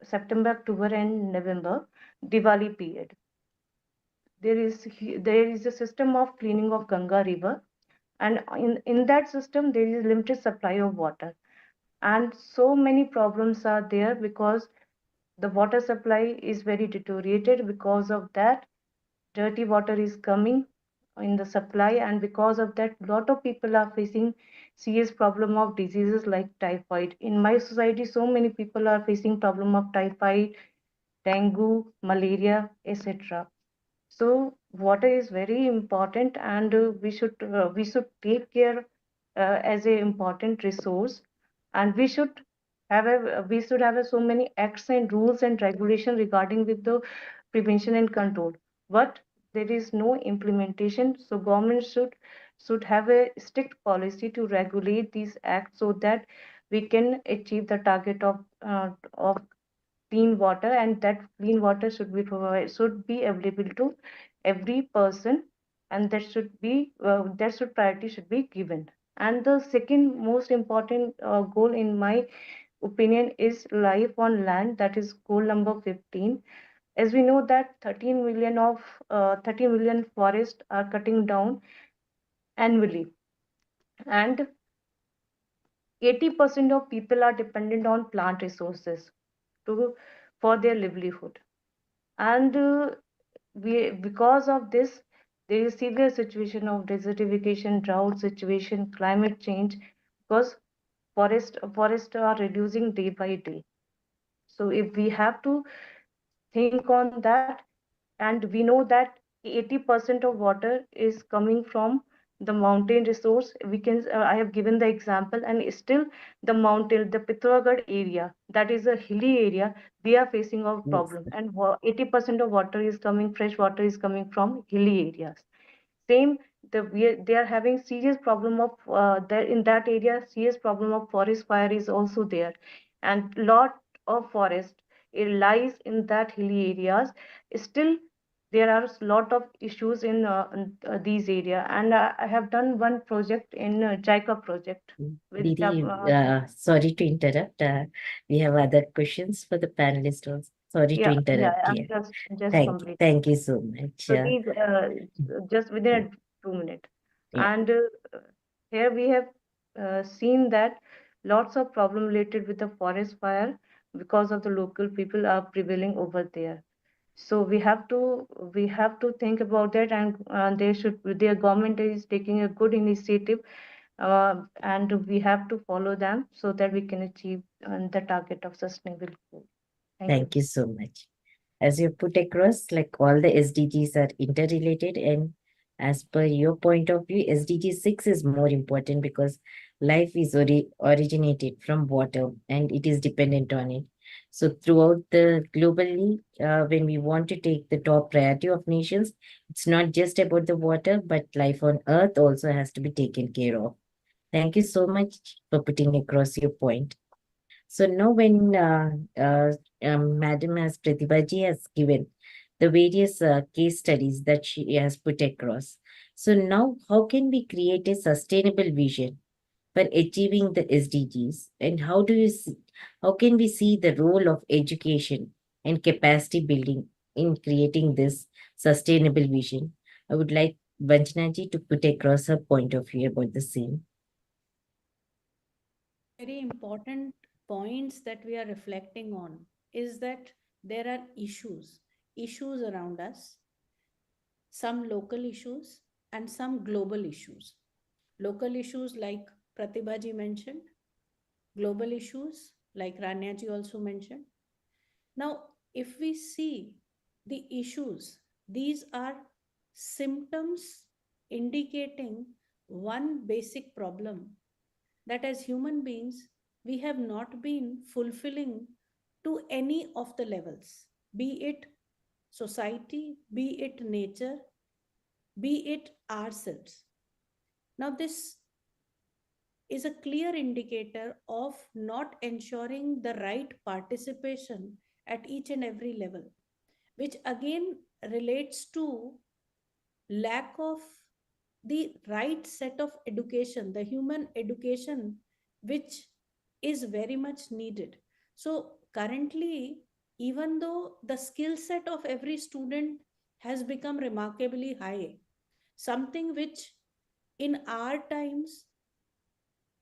S9: September, October, and November, Diwali period, there is a system of cleaning of Ganga river, and in that system there is limited supply of water, and so many problems are there because the water supply is very deteriorated. Because of that, dirty water is coming in the supply, and because of that lot of people are facing serious problem of diseases like typhoid. In my society, so many people are facing problem of typhoid, dengue, malaria, etc. So water is very important, and we should take care as a important resource, and we should have so many acts and rules and regulation regarding with the prevention and control. But there is no implementation, so government should have a strict policy to regulate these acts so that we can achieve the target of clean water, and that clean water should be available to every person, and that should priority should be given. And the second most important goal in my opinion is life on land, that is goal number 15. As we know that 13 million forests are cutting down annually, and 80% of people are dependent on plant resources to for their livelihood. And because of this, there is severe situation of desertification, drought situation, climate change, because forests are reducing day by day. So if we have to think on that, and we know that 80% of water is coming from the mountain resource. I have given the example, and still the Pithoragarh area, that is a hilly area, we are facing a
S2: Yes.
S9: problem, and 80% of fresh water is coming from hilly areas. Same, they are having serious problem of there in that area, serious problem of forest fire is also there, and lot of forest, it lies in that hilly areas. Still there are a lot of issues in these area, and I have done one project in JICA project with
S2: Didi, sorry to interrupt. We have other questions for the panelists also. Sorry to interrupt.
S9: I'm
S2: Yeah.
S9: just complete.
S2: Thank you so much.
S9: So these just within a 2 minute.
S2: Yeah.
S9: And here we have seen that lots of problem related with the forest fire because of the local people are prevailing over there. So we have to think about that, and their government is taking a good initiative, and we have to follow them so that we can achieve the target of sustainable food. Thank you.
S2: Thank you so much. As you put across, like all the SDGs are interrelated, and as per your point of view, SDG 6 is more important because life is originated from water and it is dependent on it. So throughout the globally, when we want to take the top priority of nations, it's not just about the water, but life on earth also has to be taken care of. Thank you so much for putting across your point. So now when Madam as Pratibhaji has given the various case studies that she has put across. So now how can we create a sustainable vision for achieving the SDGs, and how can we see the role of education and capacity building in creating this sustainable vision? I would like Vanchanaji to put across her point of view about the same.
S4: Very important points that we are reflecting on is that there are issues around us, some local issues and some global issues. Local issues like Pratibhaji mentioned, global issues like Ranyaji also mentioned. Now, if we see the issues, these are symptoms indicating one basic problem, that as human beings, we have not been fulfilling to any of the levels, be it society, be it nature, be it ourselves. Now, this is a clear indicator of not ensuring the right participation at each and every level, which again relates to lack of the right set of education, the human education, which is very much needed. So, currently, even though the skill set of every student has become remarkably high, something which in our times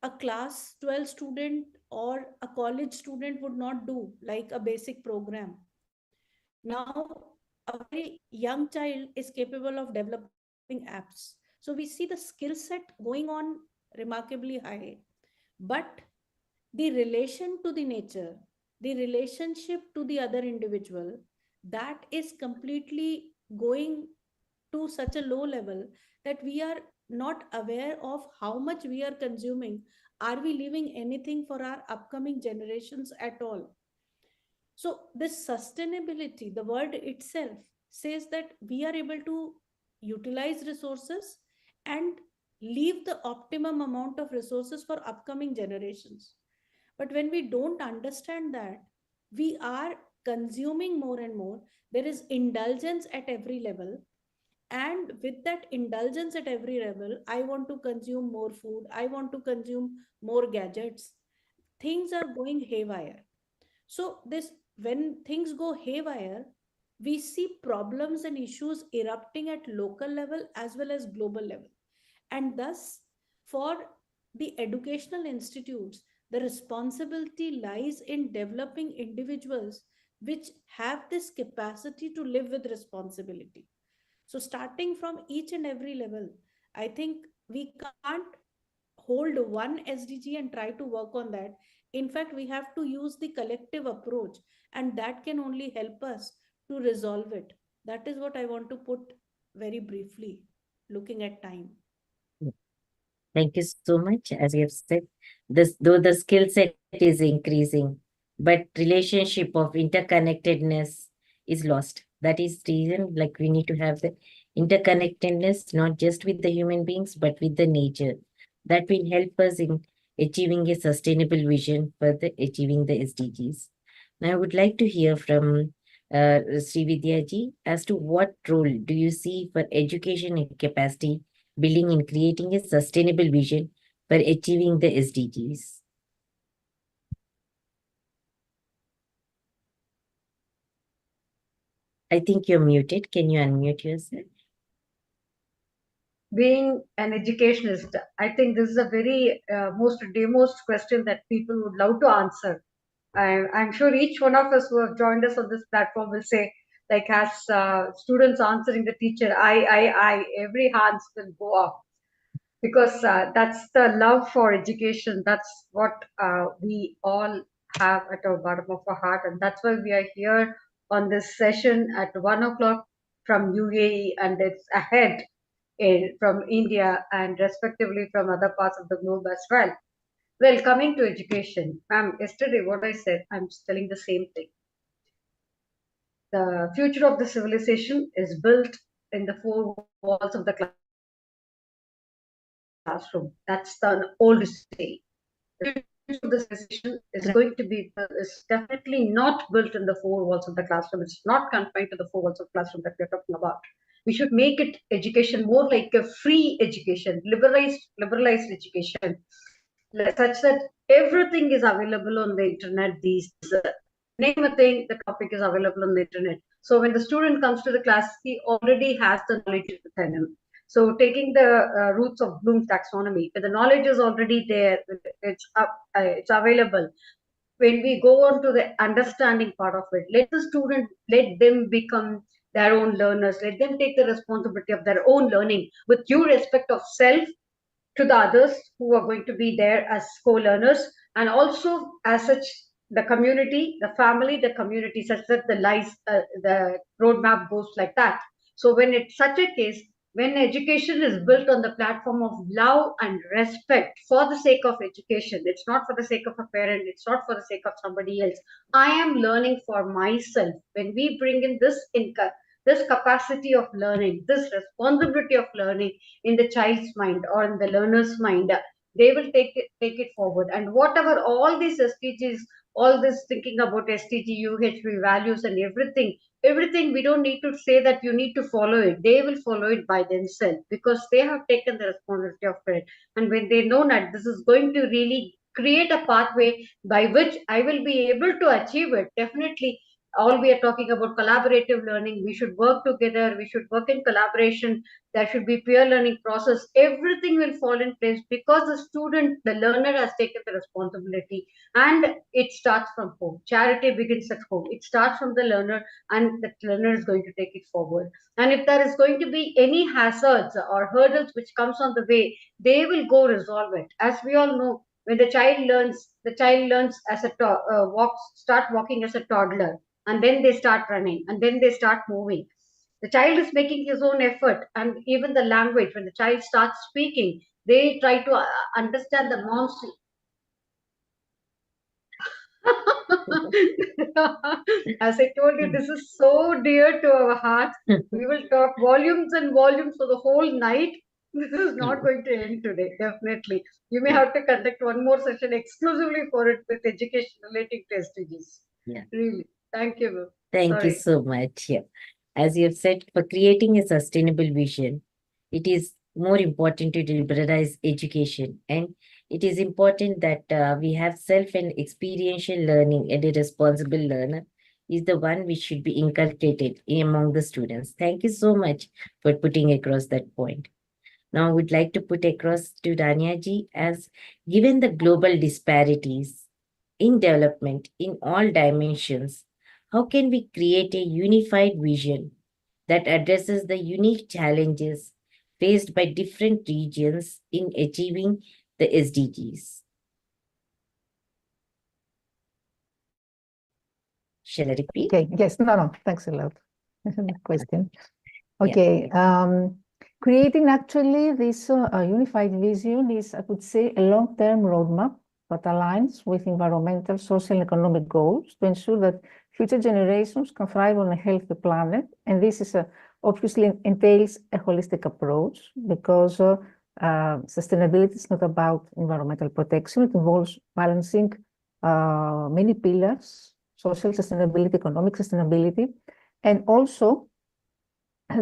S4: a class 12 student or a college student would not do, like a basic program. Now, a very young child is capable of developing apps. So we see the skill set going on remarkably high. But the relation to the nature, the relationship to the other individual, that is completely going to such a low level that we are not aware of how much we are consuming. Are we leaving anything for our upcoming generations at all? So this sustainability, the word itself says that we are able to utilize resources and leave the optimum amount of resources for upcoming generations. But when we don't understand that, we are consuming more and more. There is indulgence at every level. And with that indulgence at every level, I want to consume more food, I want to consume more gadgets. Things are going haywire. So, this when things go haywire, we see problems and issues erupting at local level as well as global level. And thus, for the educational institutes, the responsibility lies in developing individuals which have this capacity to live with responsibility. So, starting from each and every level, I think we can't hold one SDG and try to work on that. In fact, we have to use the collective approach, and that can only help us to resolve it. That is what I want to put very briefly, looking at time.
S2: Thank you so much. As you have said, this though the skill set is increasing, but relationship of interconnectedness is lost. That is reason like we need to have the interconnectedness not just with the human beings but with the nature. That will help us in achieving a sustainable vision for the achieving the SDGs. Now I would like to hear from Sri Vidyaji as to what role do you see for education and capacity building and creating a sustainable vision for achieving the SDGs. I think you're muted. Can you unmute yourself?
S5: Being an educationist, I think this is a very most demost question that people would love to answer. I'm sure each one of us who have joined us on this platform will say, like, as students answering the teacher, every hands will go up because that's the love for education. That's what we all have at our bottom of our heart, and that's why we are here on this session at 1 o'clock from UAE, and it's ahead from India and respectively from other parts of the globe as well. Well, coming to education, ma'am, yesterday what I said, I'm telling the same thing. The future of the civilization is built in the four walls of the classroom. That's the old saying. The future of the civilization is going to be is definitely not built in the four walls of the classroom. It's not confined to the four walls of the classroom that we're talking about. We should make it education more like a free education, liberalized education, such that everything is available on the internet these days. Name a thing, the topic is available on the internet. So when the student comes to the class, he already has the knowledge within him. So taking the roots of Bloom's taxonomy, the knowledge is already there. It's available. When we go on to the understanding part of it, let the student, let them become their own learners. Let them take the responsibility of their own learning with due respect of self to the others who are going to be there as co-learners, and also as such the community, the family, the community, such that the roadmap goes like that. So when it's such a case, when education is built on the platform of love and respect for the sake of education, it's not for the sake of a parent, it's not for the sake of somebody else. I am learning for myself. When we bring in this capacity of learning, this responsibility of learning in the child's mind or in the learner's mind, they will take it forward. And whatever all these SDGs, all this thinking about SDG, UHV values and everything, we don't need to say that you need to follow it. They will follow it by themselves because they have taken the responsibility of it. And when they know that this is going to really create a pathway by which I will be able to achieve it, definitely all we are talking about collaborative learning. We should work together. We should work in collaboration. There should be peer learning process. Everything will fall in place because the student, the learner has taken the responsibility, and it starts from home. Charity begins at home. It starts from the learner, and the learner is going to take it forward. And if there is going to be any hazards or hurdles which comes on the way, they will go resolve it. As we all know, when the child learns as start walking as a toddler, and then they start running, and then they start moving. The child is making his own effort, and even the language, when the child starts speaking, they try to understand the mom's. As I told you, this is so dear to our heart. We will talk volumes and volumes for the whole night. This is not going to end today, definitely. You may have to conduct one more session exclusively for it with education relating to SDGs.
S2: Yeah.
S5: Really. Thank you.
S2: Thank you so much. Yeah. As you have said, for creating a sustainable vision, it is more important to liberalize education, and it is important that we have self and experiential learning, and a responsible learner is the one which should be inculcated among the students. Thank you so much for putting across that point. Now I would like to put across to Rania ji, as given the global disparities in development in all dimensions, how can we create a unified vision that addresses the unique challenges faced by different regions in achieving the SDGs? Shall I repeat?
S7: Okay, yes, no, thanks a lot. Question. Okay, creating actually this unified vision is, I would say, a long-term roadmap that aligns with environmental, social, and economic goals to ensure that future generations can thrive on a healthy planet. And this is obviously entails a holistic approach, because sustainability is not about environmental protection. It involves balancing many pillars: social sustainability, economic sustainability, and also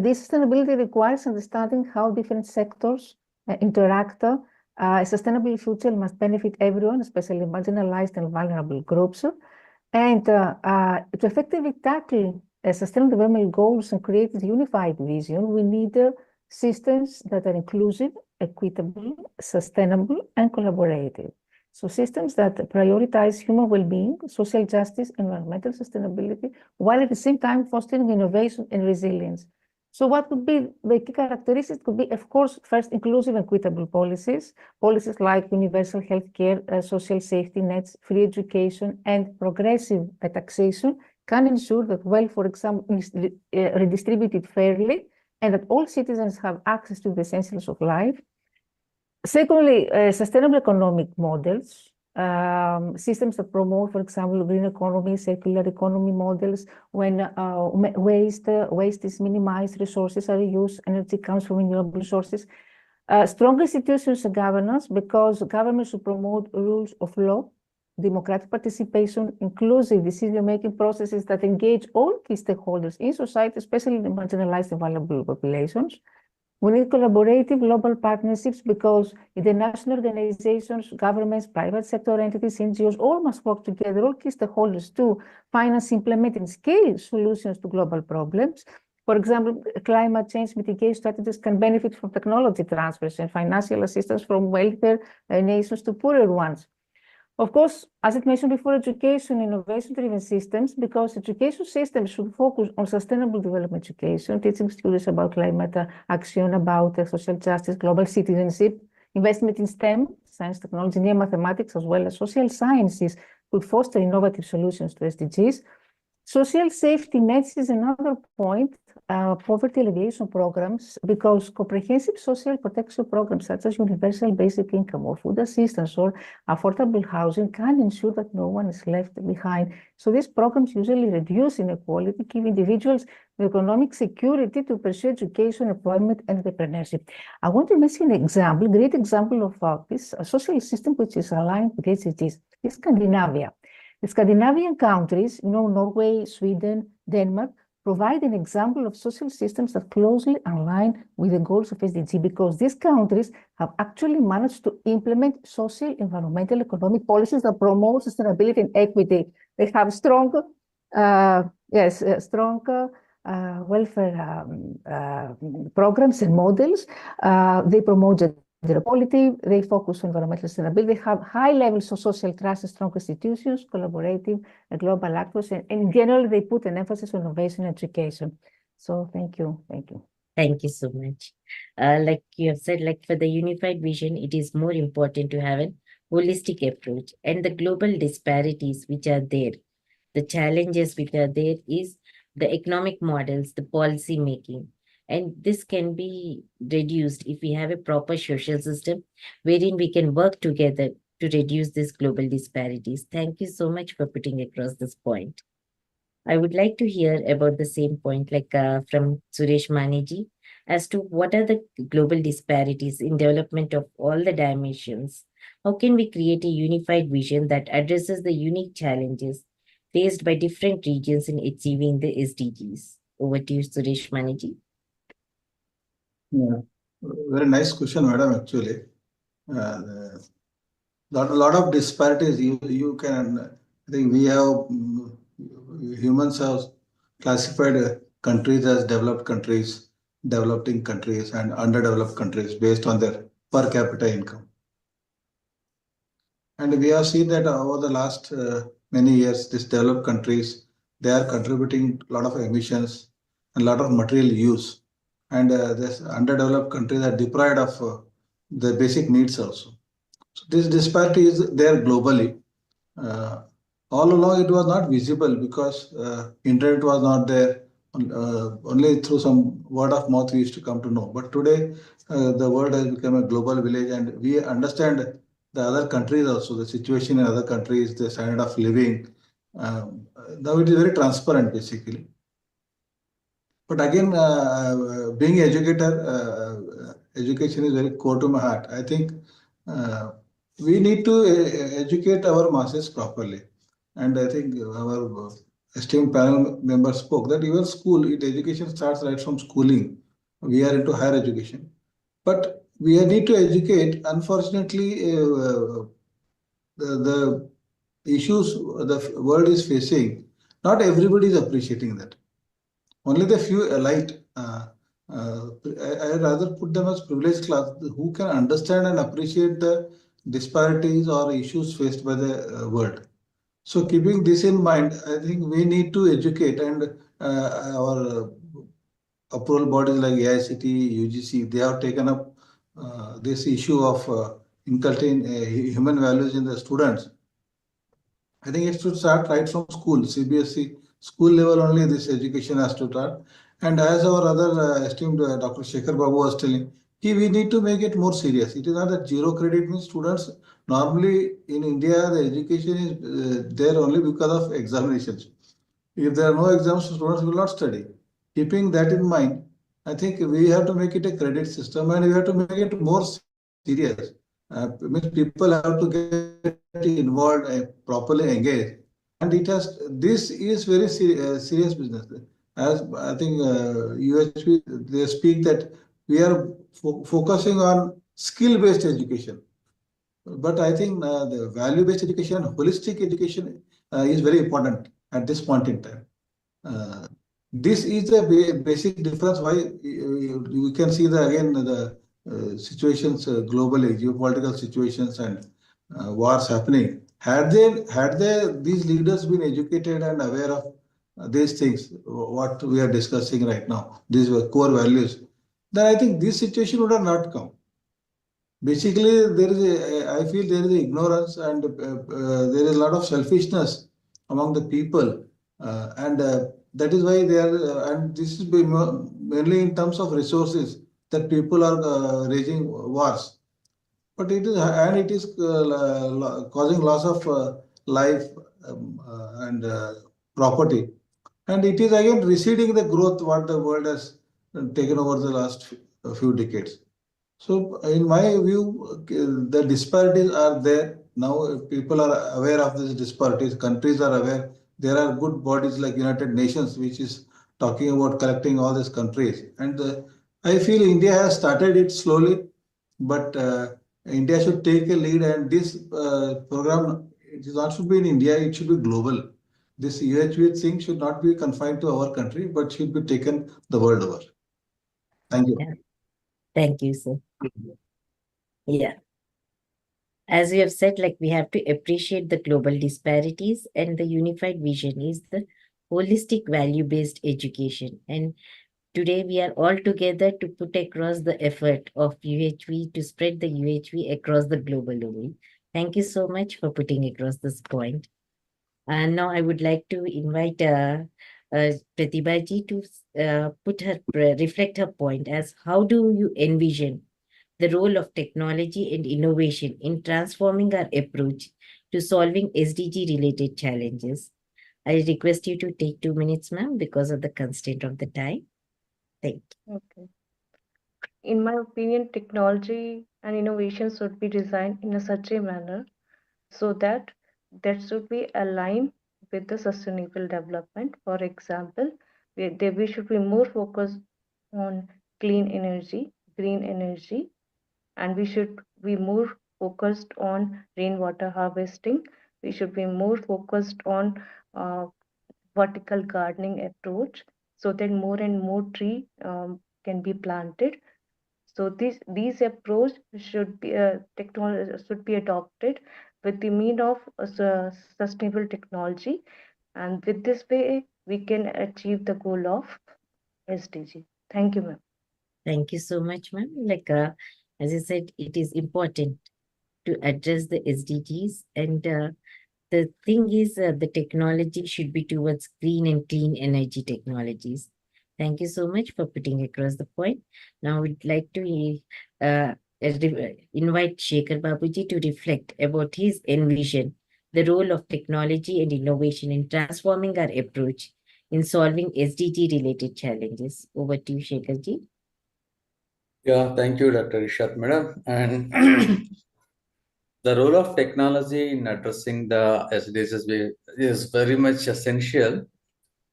S7: this sustainability requires understanding how different sectors interact. A sustainable future must benefit everyone, especially marginalized and vulnerable groups. And to effectively tackle sustainable development goals and create a unified vision, we need systems that are inclusive, equitable, sustainable, and collaborative. So systems that prioritize human well-being, social justice, environmental sustainability, while at the same time fostering innovation and resilience. So what would be the key characteristics? Could be, of course, first, inclusive and equitable policies like universal health care, social safety nets, free education, and progressive taxation can ensure that wealth, for example, is redistributed fairly, and that all citizens have access to the essentials of life. Secondly, sustainable economic models, systems that promote, for example, green economy, circular economy models, when waste is minimized, resources are reused, energy comes from renewable sources. Strong institutions and governance, because governments should promote rules of law, democratic participation, inclusive decision-making processes that engage all key stakeholders in society, especially the marginalized and vulnerable populations. We need collaborative global partnerships because international organizations, governments, private sector entities, NGOs, all must work together, all key stakeholders to finance, implement, and scale solutions to global problems. For example, climate change mitigation strategies can benefit from technology transfers and financial assistance from wealthier nations to poorer ones. Of course, as I mentioned before, education, innovation-driven systems, because education systems should focus on sustainable development education, teaching students about climate action, about social justice, global citizenship, investment in STEM, science, technology, and mathematics, as well as social sciences, could foster innovative solutions to SDGs. Social safety nets is another point, poverty alleviation programs, because comprehensive social protection programs such as universal basic income or food assistance or affordable housing can ensure that no one is left behind. So these programs usually reduce inequality, give individuals the economic security to pursue education, employment, and entrepreneurship. I want to mention an example, great example of this social system which is aligned with SDGs, is Scandinavia. The Scandinavian countries, Norway, Sweden, Denmark, provide an example of social systems that closely align with the goals of SDG, because these countries have actually managed to implement social, environmental, economic policies that promote sustainability and equity. They have strong, welfare programs and models. They promote gender equality, they focus on environmental sustainability, they have high levels of social trust, strong institutions, collaborative global actors, and in general, they put an emphasis on innovation and education. So thank you.
S2: Thank you so much. Like you have said, like for the unified vision, it is more important to have a holistic approach, and the global disparities which are there, the challenges which are there is the economic models, the policy making. And this can be reduced if we have a proper social system wherein we can work together to reduce these global disparities. Thank you so much for putting across this point. I would like to hear about the same point, like from Suresh Maniji, as to what are the global disparities in development of all the dimensions. How can we create a unified vision that addresses the unique challenges faced by different regions in achieving the SDGs? Over to you, Suresh Maniji.
S6: Yeah, very nice question, madam. Actually, lot of disparities. You can. I think we have humans have classified countries as developed countries, developing countries, and underdeveloped countries based on their per capita income. And we have seen that over the last many years, these developed countries, they are contributing a lot of emissions and a lot of material use. And this underdeveloped countries are deprived of the basic needs also. So this disparity is there globally. All along it was not visible because internet was not there. Only through some word of mouth we used to come to know. But today the world has become a global village, and we understand the other countries also, the situation in other countries, the standard of living. Now it is very transparent basically. But again, being educator, education is very core to my heart. I think we need to educate our masses properly. And I think our esteemed panel members spoke that even school, education starts right from schooling. We are into higher education. But we need to educate. Unfortunately, the issues the world is facing, not everybody is appreciating that. Only the few elite, I rather put them as privileged class who can understand and appreciate the disparities or issues faced by the world. So keeping this in mind, I think we need to educate, and our approval bodies like AICT, UGC, they have taken up this issue of inculcating human values in the students. I think it should start right from school, CBSE school level only. This education has to start. And as our other esteemed Dr. Shekhar Babu was telling, we need to make it more serious. It is not that zero credit means students. Normally in India, the education is there only because of examinations. If there are no exams, students will not study. Keeping that in mind, I think we have to make it a credit system and we have to make it more serious. Means people have to get involved and properly engaged. And it has, this is very serious business. As I think UHP, they speak that we are focusing on skill-based education. But I think the value-based education, holistic education is very important at this point in time. This is the basic difference why you can see the again the situations globally, geopolitical situations and wars happening. Had they these leaders been educated and aware of these things, what we are discussing right now, these were core values, then I think this situation would have not come. Basically, I feel there is a ignorance and there is a lot of selfishness among the people, and that is why they are. And this is mainly in terms of resources that people are raising wars. But it is causing loss of life and property, and it is again receding the growth what the world has taken over the last few decades. So, in my view, the disparities are there. Now, people are aware of these disparities. Countries are aware. There are good bodies like United Nations, which is talking about collecting all these countries. And I feel India has started it slowly, but India should take a lead. And this program, it is not should be in India, it should be global. This UHV thing should not be confined to our country, but should be taken the world over. Thank you.
S2: Yeah. Thank you, sir. Yeah. As you have said, like we have to appreciate the global disparities, and the unified vision is the holistic value-based education. And today we are all together to put across the effort of UHV to spread the UHV across the global level. Thank you so much for putting across this point. And now I would like to invite Pratibha ji to reflect her point as how do you envision the role of technology and innovation in transforming our approach to solving SDG related challenges. I request you to take 2 minutes, ma'am, because of the constraint of the time. Thank you.
S9: Okay. In my opinion, technology and innovation should be designed in a such a manner so that should be aligned with the sustainable development. For example, we should be more focused on clean energy, green energy, and we should be more focused on rainwater harvesting. We should be more focused on vertical gardening approach so that more and more tree can be planted. So these approach should be technology should be adopted with the mean of sustainable technology, and with this way we can achieve the goal of SDG. Thank you, ma'am.
S2: Thank you so much, ma'am. Like, as I said, it is important to address the SDGs, and the thing is, the technology should be towards green and clean energy technologies. Thank you so much for putting across the point. Now, we'd like to invite Shekhar Babuji to reflect about his envision, the role of technology and innovation in transforming our approach in solving SDG related challenges. Over to you, Shekhar ji.
S8: Yeah, thank you, Dr. Rishat Madam. And the role of technology in addressing the SDGs is very much essential.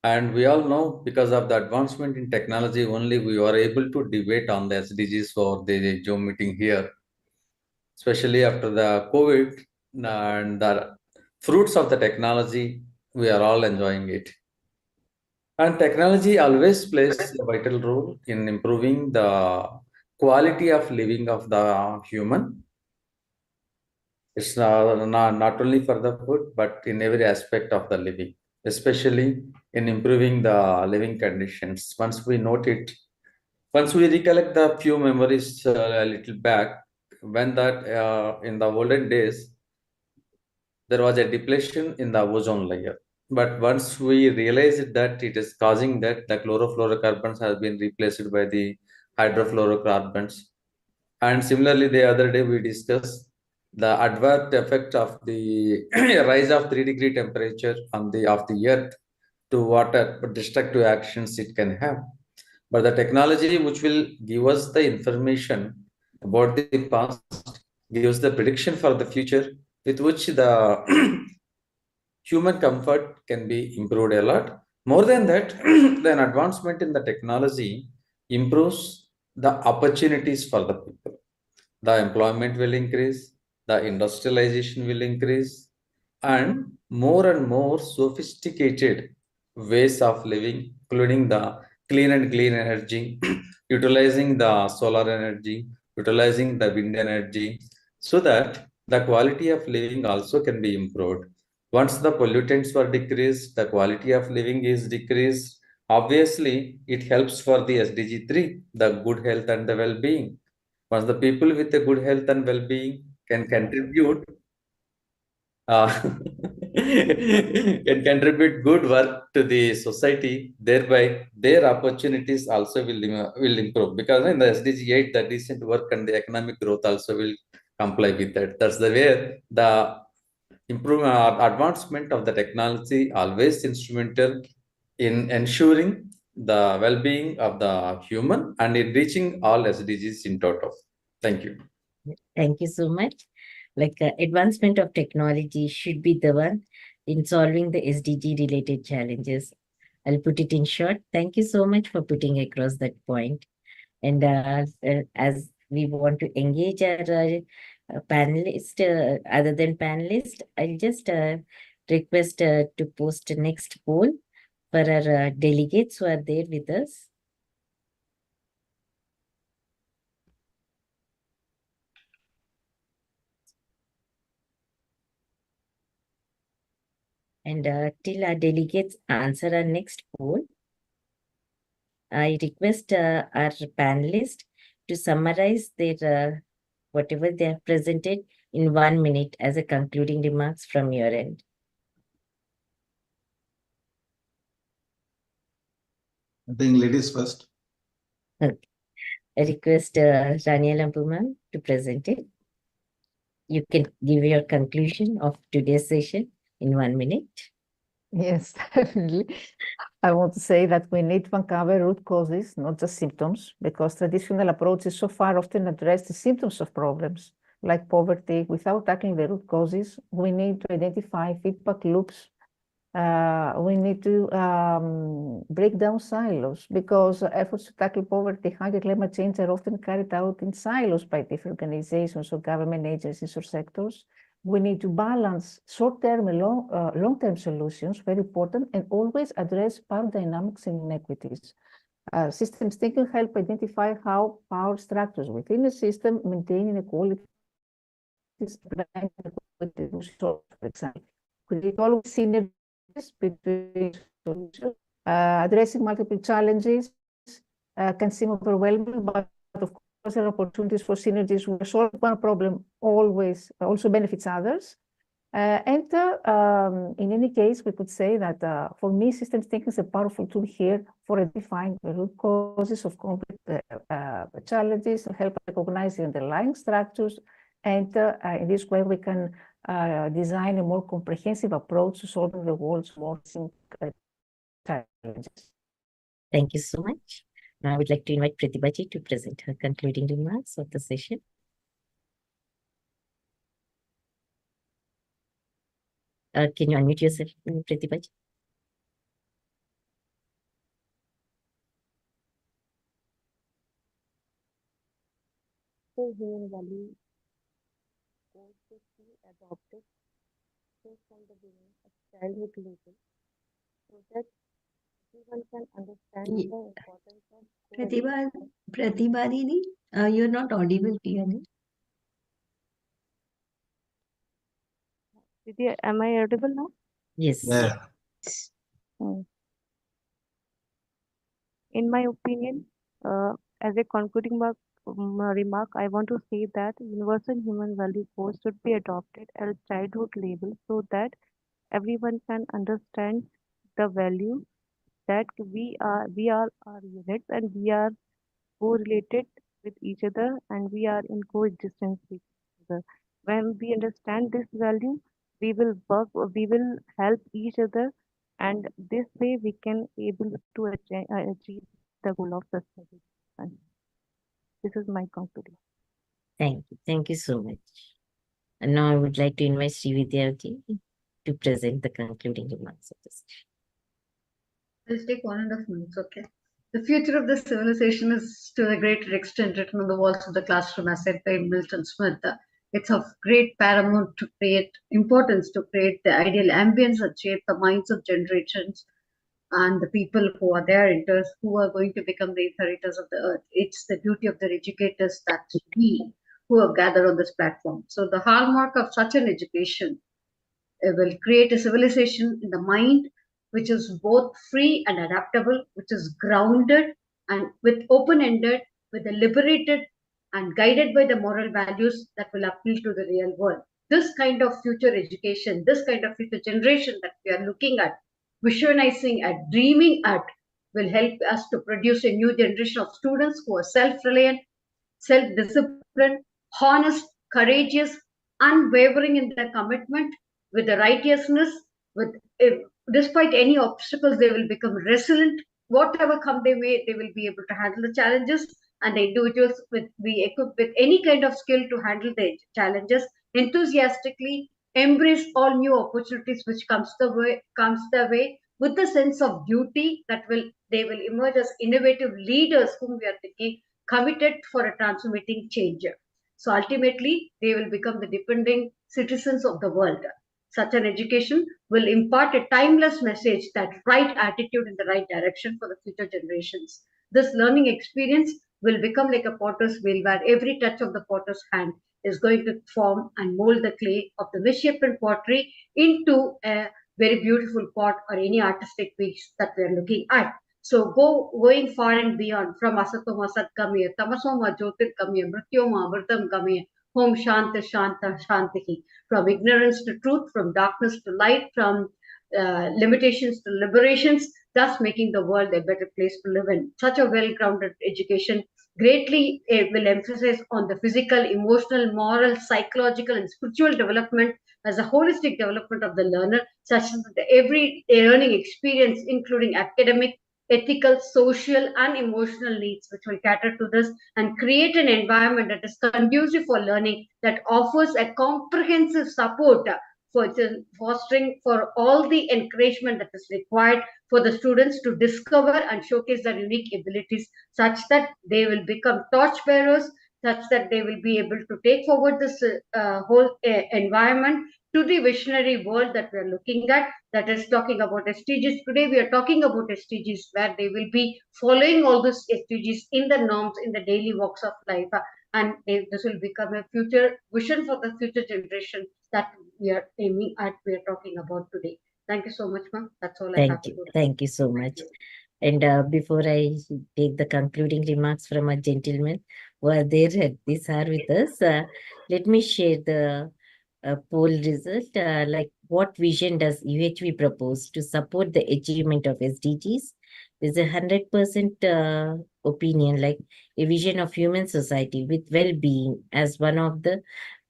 S8: And we all know because of the advancement in technology, only we are able to debate on the SDGs for the Zoom meeting here, especially after the COVID and the fruits of the technology, we are all enjoying it. And technology always plays a vital role in improving the quality of living of the human. It's not only for the food, but in every aspect of the living, especially in improving the living conditions. Once we note it, once we recollect the few memories a little back, when that in the olden days, there was a depletion in the ozone layer. But once we realized that it is causing that, the chlorofluorocarbons have been replaced by the hydrofluorocarbons. And similarly, the other day we discussed the adverse effect of the rise of 3-degree temperature on the of the earth to what destructive actions it can have. But the technology which will give us the information about the past gives the prediction for the future, with which the human comfort can be improved a lot. More than that, then advancement in the technology improves the opportunities for the people. The employment will increase, the industrialization will increase, and more sophisticated ways of living, including the clean energy, utilizing the solar energy, utilizing the wind energy, so that the quality of living also can be improved. Once the pollutants were decreased, the quality of living is decreased. Obviously, it helps for the SDG 3, the good health and the well-being. Once the people with a good health and well-being can contribute, uh, can contribute good work to the society, thereby their opportunities also will improve. Because in the SDG 8, the decent work and the economic growth also will comply with that. That's the way the improvement or advancement of the technology always instrumental in ensuring the well-being of the human and in reaching all SDGs in total. Thank you.
S2: Thank you so much. Advancement of technology should be the one in solving the SDG related challenges. I'll put it in short. Thank you so much for putting across that point. And as we want to engage our panelist, other than panelist, I'll just request to post the next poll for our delegates who are there with us. And till our delegates answer our next poll, I request our panelists to summarize their whatever they have presented in 1 minute as a concluding remarks from your end.
S6: I think ladies first.
S2: Okay. I request Rania Lampuman to present it. You can give your conclusion of today's session in 1 minute.
S7: Yes, definitely. I want to say that we need to uncover root causes, not just symptoms, because traditional approaches so far often address the symptoms of problems, like poverty, without tackling the root causes. We need to identify feedback loops. We need to break down silos, because efforts to tackle poverty, hunger, climate change are often carried out in silos by different organizations or government agencies or sectors. We need to balance short-term and long-term solutions, very important, and always address power dynamics and inequities. Systems thinking help identify how power structures within a system maintain inequalities, for example. Create always synergies between solutions. Addressing multiple challenges can seem overwhelming, but of course there are opportunities for synergies where solving one problem always also benefits others. In any case, we could say that for me, systems thinking is a powerful tool here for identifying the root causes of complex challenges and help recognize the underlying structures. And in this way, we can design a more comprehensive approach to solving the world's more challenges.
S2: Thank you so much. Now I would like to invite Pratibhaji to present her concluding remarks of the session. Can you unmute yourself, Pratibhaji?
S9: Human value goals should be adopted from the beginning of childhood level, so that everyone can understand
S3: Ye-
S9: the importance of
S3: Pratibha Didi, you're not audible clearly.
S9: Didi, am I audible now?
S2: Yes.
S6: Yeah.
S9: In my opinion, as a concluding remark, I want to say that universal human value codes should be adopted at childhood level, so that everyone can understand the value that we all are units and we are correlated with each other and we are in coexistence with each other. When we understand this value, we will help each other, and this way we can able to achieve the goal of sustainable development. This is my conclusion.
S2: Thank you. Thank you so much. And now I would like to invite Srividyaji to present the concluding remarks of this.
S5: I'll take 1.5 minutes, okay? The future of the civilization is to a greater extent written on the walls of the classroom, as said by Milton Smith. It's of great paramount to create importance to create the ideal ambience that shape the minds of generations and the people who are their enters, who are going to become the inheritors of the earth. It's the duty of the educators that we who have gathered on this platform. So the hallmark of such an education will create a civilization in the mind which is both free and adaptable, which is grounded and with open-ended, with a liberated and guided by the moral values that will appeal to the real world. This kind of future education, this kind of future generation that we are looking at, visualizing at, dreaming at, will help us to produce a new generation of students who are self-reliant, self-disciplined, honest, courageous, unwavering in their commitment, with the righteousness, with despite any obstacles, they will become resilient. Whatever come their way, they will be able to handle the challenges, and the individuals will be equipped with any kind of skill to handle the challenges, enthusiastically embrace all new opportunities which comes their way with the sense of duty that they will emerge as innovative leaders whom we are thinking committed for a transformating change. So ultimately, they will become the depending citizens of the world. Such an education will impart a timeless message, that right attitude in the right direction for the future generations. This learning experience will become like a potter's wheel, where every touch of the potter's hand is going to form and mold the clay of the misshapen pottery into a very beautiful pot or any artistic piece that we are looking at. So going far and beyond, from asatoma sat gamiya, tamasoma jyotir gamiya, mrityoma amritam gamiya, hom shanta shanta shantihi. From ignorance to truth, from darkness to light, from limitations to liberations, thus making the world a better place to live in. Such a well-grounded education greatly will emphasize on the physical, emotional, moral, psychological, and spiritual development as a holistic development of the learner, such that every learning experience, including academic, ethical, social, and emotional needs, which will cater to this and create an environment that is conducive for learning, that offers a comprehensive support for fostering for all the encouragement that is required for the students to discover and showcase their unique abilities, such that they will become torchbearers, such that they will be able to take forward this whole environment to the visionary world that we are looking at, that is talking about SDGs. Today we are talking about SDGs, where they will be following all these SDGs in the norms, in the daily walks of life, and this will become a future vision for the future generation that we are aiming at, we are talking about today. Thank you so much, ma'am. That's all I have
S2: Thank
S5: to
S2: you.
S5: do.
S2: Thank you so much. And before I take the concluding remarks from our gentlemen who are there at this hour with us, let me share the poll result. Like, what vision does UHV propose to support the achievement of SDGs? There's 100% opinion, like a vision of human society with well-being as one of the,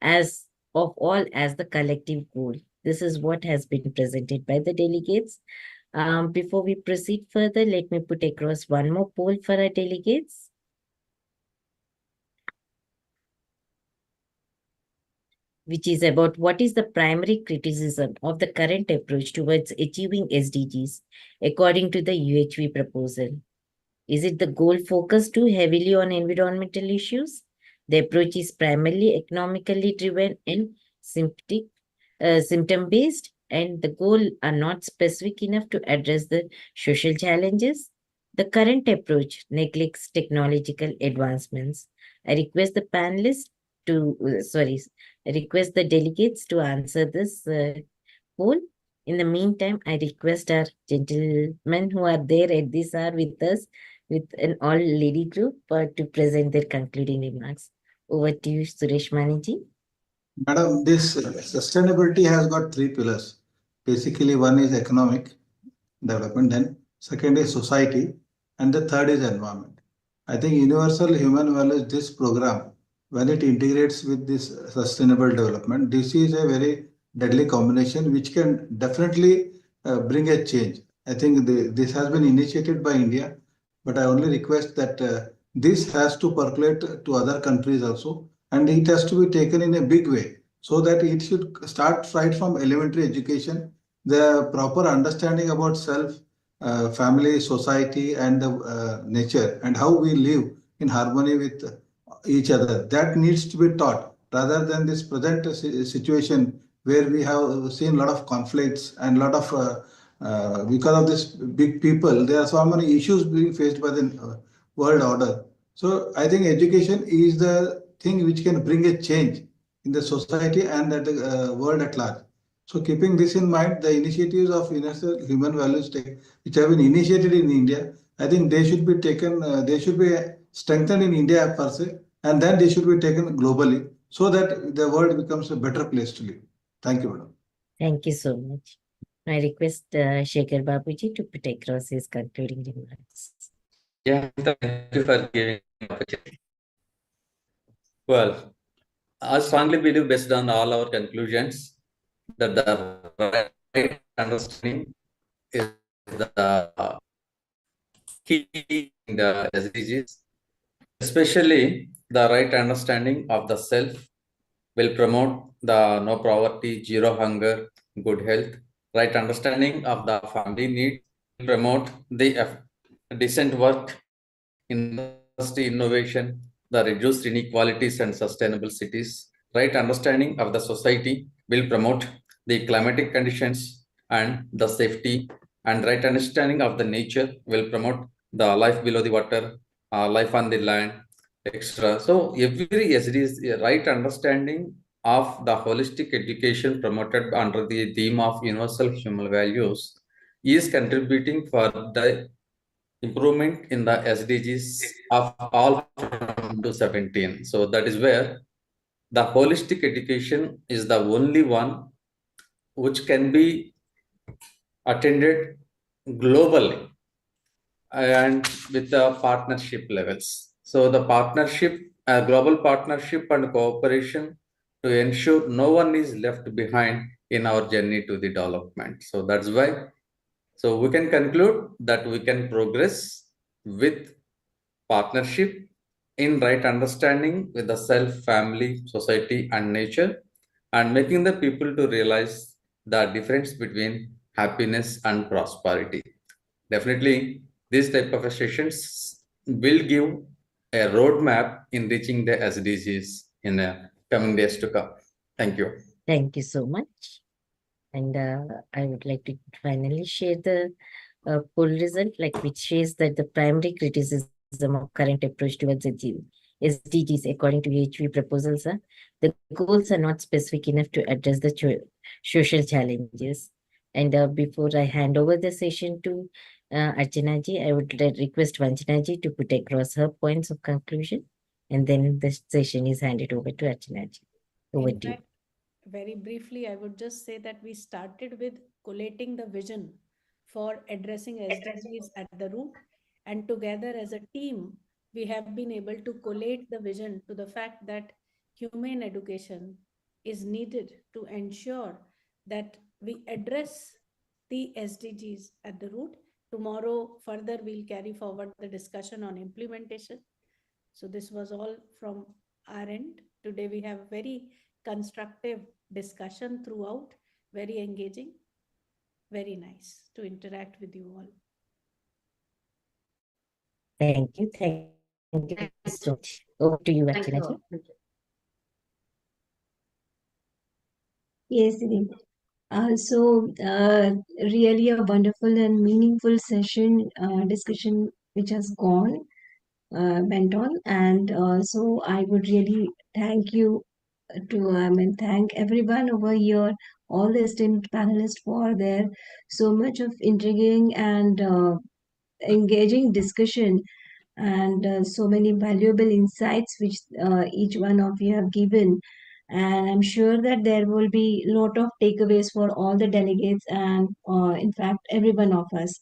S2: as of all as the collective goal. This is what has been presented by the delegates. Before we proceed further, let me put across one more poll for our delegates. Which is about what is the primary criticism of the current approach towards achieving SDGs according to the UHV proposal. Is it the goal focused too heavily on environmental issues? The approach is primarily economically driven and symptom-based, and the goal are not specific enough to address the social challenges. The current approach neglects technological advancements. I request the panelists to, I request the delegates to answer this poll. In the meantime, I request our gentlemen who are there at this hour with us, with an all-lady group, to present their concluding remarks. Over to you, Suresh Maniji.
S6: Madam, this sustainability has got three pillars. Basically, one is economic development, then second is society, and the third is environment. I think universal human values, this program, when it integrates with this sustainable development, this is a very deadly combination which can definitely bring a change. I think this has been initiated by India, but I only request that this has to percolate to other countries also, and it has to be taken in a big way so that it should start right from elementary education, the proper understanding about self, family, society, and the nature, and how we live in harmony with each other. That needs to be taught rather than this present situation where we have seen a lot of conflicts and a lot of because of this big people, there are so many issues being faced by the world order. So I think education is the thing which can bring a change in the society and at the world at large. So keeping this in mind, the initiatives of universal human values which have been initiated in India, I think they should be taken, they should be strengthened in India per se, and then they should be taken globally so that the world becomes a better place to live. Thank you, madam.
S2: Thank you so much. I request Shekhar Babuji to put across his concluding remarks.
S8: Yeah, thank you for giving me opportunity. Well, I strongly believe, based on all our conclusions, that the right understanding is the key in the SDGs, especially the right understanding of the self will promote the no poverty, zero hunger, good health. Right understanding of the family needs will promote the decent work, industry innovation, the reduced inequalities and sustainable cities. Right understanding of the society will promote the climatic conditions and the safety, and right understanding of the nature will promote the life below the water, life on the land, etc. So every SDGs, right understanding of the holistic education promoted under the theme of universal human values is contributing for the improvement in the SDGs of all from to 17. So that is where the holistic education is the only one which can be attended globally and with the partnership levels. So the partnership, global partnership and cooperation to ensure no one is left behind in our journey to the development. So that's why. So we can conclude that we can progress with partnership in right understanding with the self, family, society, and nature, and making the people to realize the difference between happiness and prosperity. Definitely, these type of sessions will give a roadmap in reaching the SDGs in the coming days to come. Thank you.
S2: Thank you so much. And I would like to finally share the poll result, like which shows that the primary criticism of current approach towards SDGs, according to UHV proposals, are the goals are not specific enough to address the social challenges. And before I hand over the session to Archana ji, I would request Vanchana ji to put across her points of conclusion, and then the session is handed over to Archana ji. Over
S4: In
S2: to you.
S4: fact, very briefly, I would just say that we started with collating the vision for addressing SDGs at the root, and together as a team, we have been able to collate the vision to the fact that humane education is needed to ensure that we address the SDGs at the root. Tomorrow, further, we'll carry forward the discussion on implementation. So, this was all from our end. Today, we have very constructive discussion throughout, very engaging, very nice to interact with you all.
S2: Thank you. Thank you so much. Over to you,
S5: Thank you
S2: Archana ji.
S5: all.
S3: Yes, Didi. Really a wonderful and meaningful session, discussion which has went on. And so I would really thank you thank everyone over here, all the esteemed panelists for their so much of intriguing and engaging discussion, and so many valuable insights which each one of you have given. And I'm sure that there will be a lot of takeaways for all the delegates and, in fact, every one of us.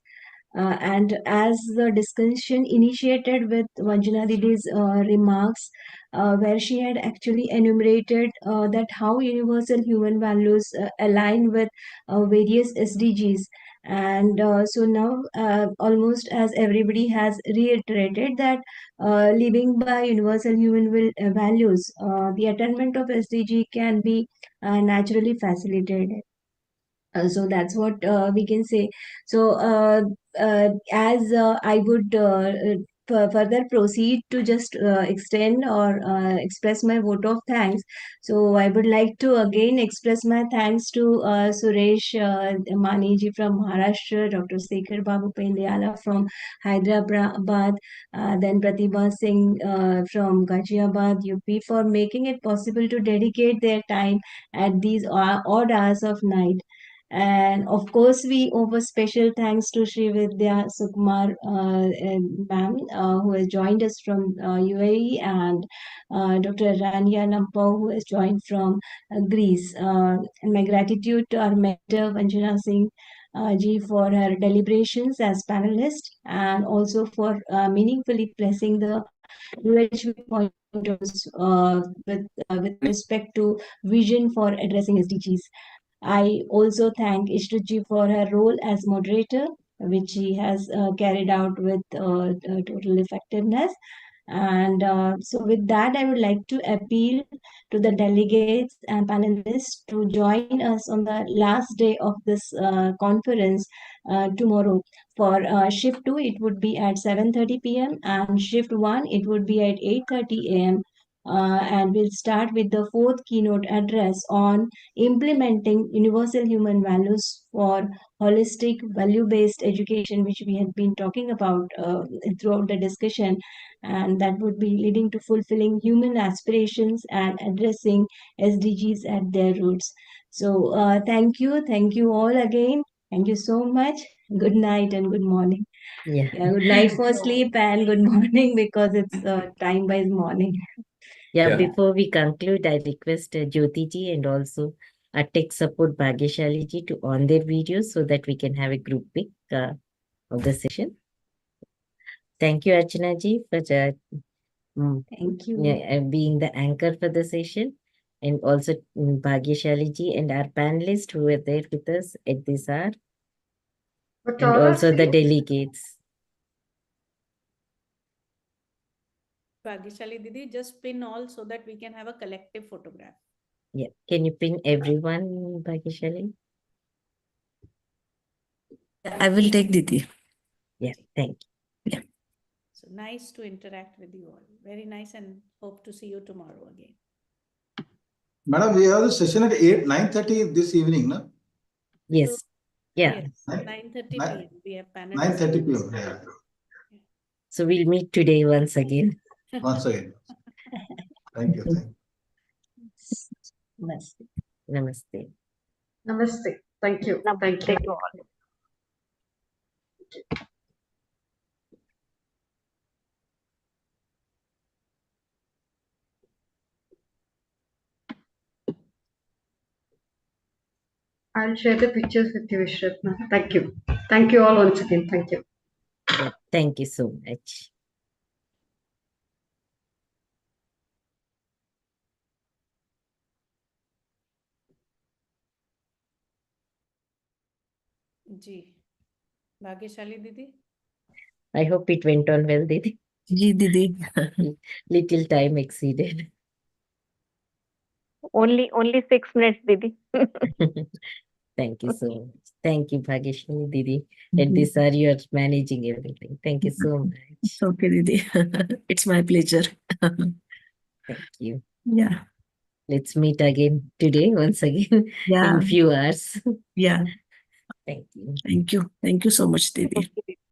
S3: And as the discussion initiated with Vanjana Didi's remarks, where she had actually enumerated that how universal human values align with various SDGs. And so now, almost as everybody has reiterated that living by universal values, the attainment of SDG can be naturally facilitated. So that's what we can say. So as I would further proceed to just extend or express my vote of thanks. So I would like to again express my thanks to Suresh Maniji from Maharashtra, Dr. Sekhar Babu Pendiala from Hyderabad, then Pratibha Singh from Ghaziabad, UP, for making it possible to dedicate their time at these odd hours of night. And of course, we owe a special thanks to Sri Vidya Sukumar ma'am, who has joined us from UAE, and Dr. Rania Nampau, who has joined from Greece. And my gratitude to our mentor, Vanjana Singh ji, for her deliberations as panelist, and also for meaningfully placing the UHV pointers with respect to vision for addressing SDGs. I also thank Ishruji for her role as moderator, which she has carried out with total effectiveness. And so, with that, I would like to appeal to the delegates and panelists to join us on the last day of this conference tomorrow. For shift 2, it would be at 7:30 p.m. and shift 1, it would be at 8:30 a.m. And we'll start with the fourth keynote address on implementing universal human values for holistic value-based education, which we had been talking about throughout the discussion, and that would be leading to fulfilling human aspirations and addressing SDGs at their roots. So thank you all again. Thank you so much. Good night and good morning.
S2: Yeah.
S3: Good night for sleep and good morning because it's time by morning.
S2: Yeah, before we conclude, I request Jyoti ji and also our tech support Bhagyashali ji to on their videos so that we can have a group pic of the session. Thank you, Archana ji, for
S3: Thank you.
S2: being the anchor for the session, and also Bhagyashali ji and our panelists who were there with us at this hour, and also the delegates.
S4: Bhagyashali Didi, just pin all so that we can have a collective photograph.
S2: Yeah, can you pin everyone, Bhagyashali?
S1: I will take Didi.
S2: Yeah, thank you.
S1: Yeah.
S4: So nice to interact with you all. Very nice, and hope to see you tomorrow again.
S6: Madam, we have a session at 9:30 this evening, no?
S2: Yes. Yeah.
S4: Yes, 9:30 p.m. We have panel.
S6: 9:30 p.m. Yeah.
S2: So we'll meet today once again.
S6: Once again. Thank you. Thank you.
S3: Namaste.
S2: Namaste.
S5: Namaste. Thank you. Thank you. I'll share the pictures with you, Ishratna. Thank you. Thank you all once again. Thank you.
S2: Yeah, thank you so much.
S4: Ji. Bhagyashali Didi.
S2: I hope it went on well, Didi.
S1: Ji, Didi.
S2: Little time exceeded.
S9: Only 6 minutes, Didi.
S2: Thank you so much. Thank you, Bhagyashali Didi. At this hour, you are managing everything. Thank you so much.
S1: It's okay, Didi. It's my pleasure.
S2: Thank you.
S1: Yeah.
S2: Let's meet again today, once again,
S1: Yeah.
S2: in few hours.
S1: Yeah.
S2: Thank you.
S1: Thank you. Thank you so much, Didi.